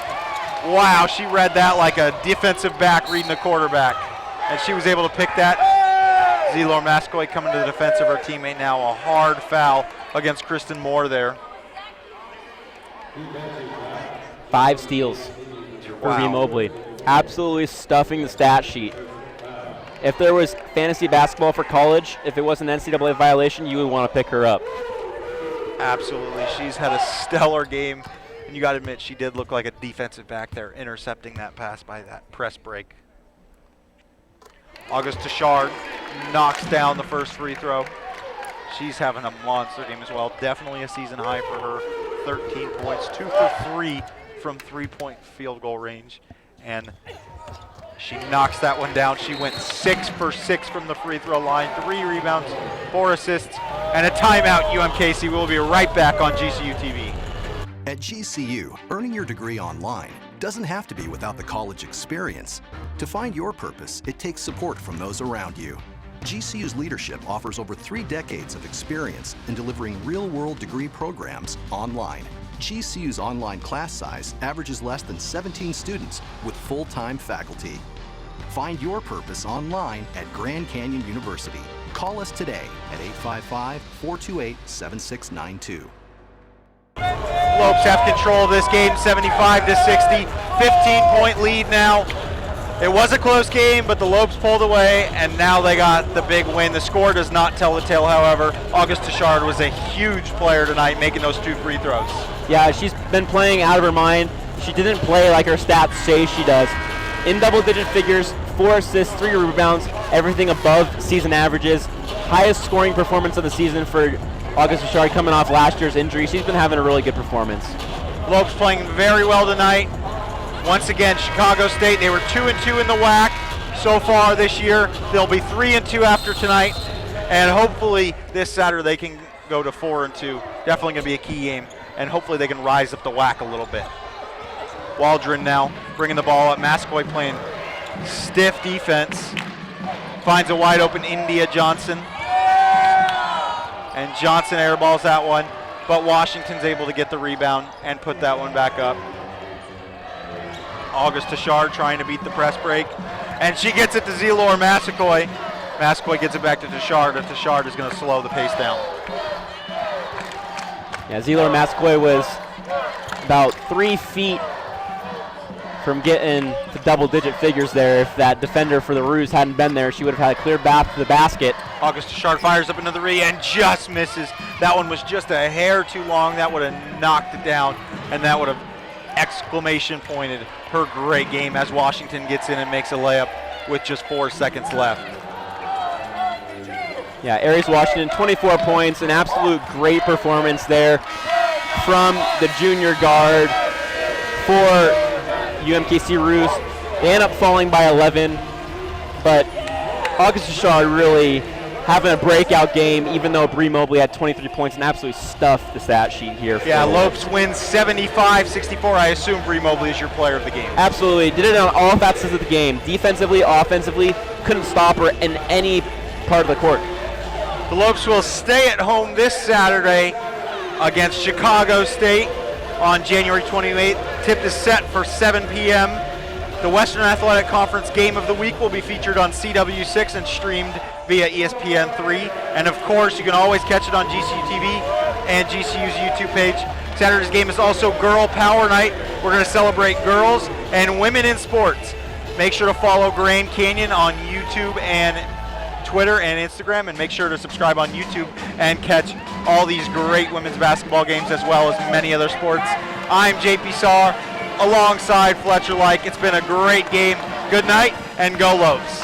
Wow, she read that like a defensive back reading a quarterback. And she was able to pick that. Zelor Mascoy coming to the defense of her teammate now. A hard foul against Kristen Moore there. 5 steals for Bree Mobley. Absolutely stuffing the stat sheet. If there was fantasy basketball for college, if it was an NCAA violation, you would want to pick her up. Absolutely. She's had a stellar game. And you got to admit, she did look like a defensive back there, intercepting that pass by that press break. August Tashard knocks down the first free throw. She's having a monster game as well. Definitely a season high for her. 13 points, 2 for 3 from 3-point field goal range. And she knocks that one down. She went 6 for 6 from the free throw line. 3 rebounds, 4 assists, and a timeout. UMKC will be right back on GCU TV. At GCU, earning your degree online doesn't have to be without the college experience. To find your purpose, it takes support from those around you. GCU's leadership offers over 3 decades of experience in delivering real-world degree programs online. GCU's online class size averages less than 17 students with full-time faculty. Find your purpose online at Grand Canyon University. Call us today at 855-428-7692. Lopes have control of this game, 75-60, 15-point lead now. It was a close game, but the Lopes pulled away, and now they got the big win. The score does not tell the tale, however. August Tichard was a huge player tonight, making those 2 free throws. Yeah, she's been playing out of her mind. She didn't play like her stats say she does. In double-digit figures, 4 assists, 3 rebounds, everything above season averages. Highest scoring performance of the season for August Tichard coming off last year's injury. She's been having a really good performance. Lopes playing very well tonight. Once again, Chicago State, they were 2-2 in the WAC so far this year. They'll be 3-2 after tonight, and hopefully this Saturday they can go to 4-2. Definitely going to be a key game, and hopefully they can rise up the WAC a little bit. Waldron now bringing the ball up. Mascoy playing stiff defense. Finds a wide open India Johnson. And Johnson airballs that one, but Washington's able to get the rebound and put that one back up. August Tichard trying to beat the press break, and she gets it to Zelor Mascoy. Mascoy gets it back to Tichard, and Tichard is going to slow the pace down. Yeah, Zelor Mascoy was about 3 feet from getting to double-digit figures there. If that defender for the Roos hadn't been there, she would have had a clear path to the basket. August Tichard fires up into the three and just misses. That one was just a hair too long. That would have knocked it down, and that would have exclamation pointed her great game as Washington gets in and makes a layup with just 4 seconds left. Yeah, Aries Washington, 24 points, an absolute great performance there from the junior guard for UMKC Roos. They end up falling by 11, but August Tichard really having a breakout game, even though Bree Mobley had 23 points and absolutely stuffed the stat sheet here. Yeah, Lopes wins 75-64. I assume Bree Mobley is your player of the game. Absolutely. Did it on all facets of the game. Defensively, offensively, couldn't stop her in any part of the court. The Lopes will stay at home this Saturday against Chicago State on January 28th. Tip is set for 7 p.m. The Western Athletic Conference Game of the Week will be featured on CW6 and streamed via ESPN3. And of course, you can always catch it on GCU TV and GCU's YouTube page. Saturday's game is also Girl Power Night. We're going to celebrate girls and women in sports. Make sure to follow Grand Canyon on YouTube and Twitter and Instagram, and make sure to subscribe on YouTube and catch all these great women's basketball games as well as many other sports. I'm JP Saar alongside Fletcher Like. It's been a great game. Good night and go Lopes.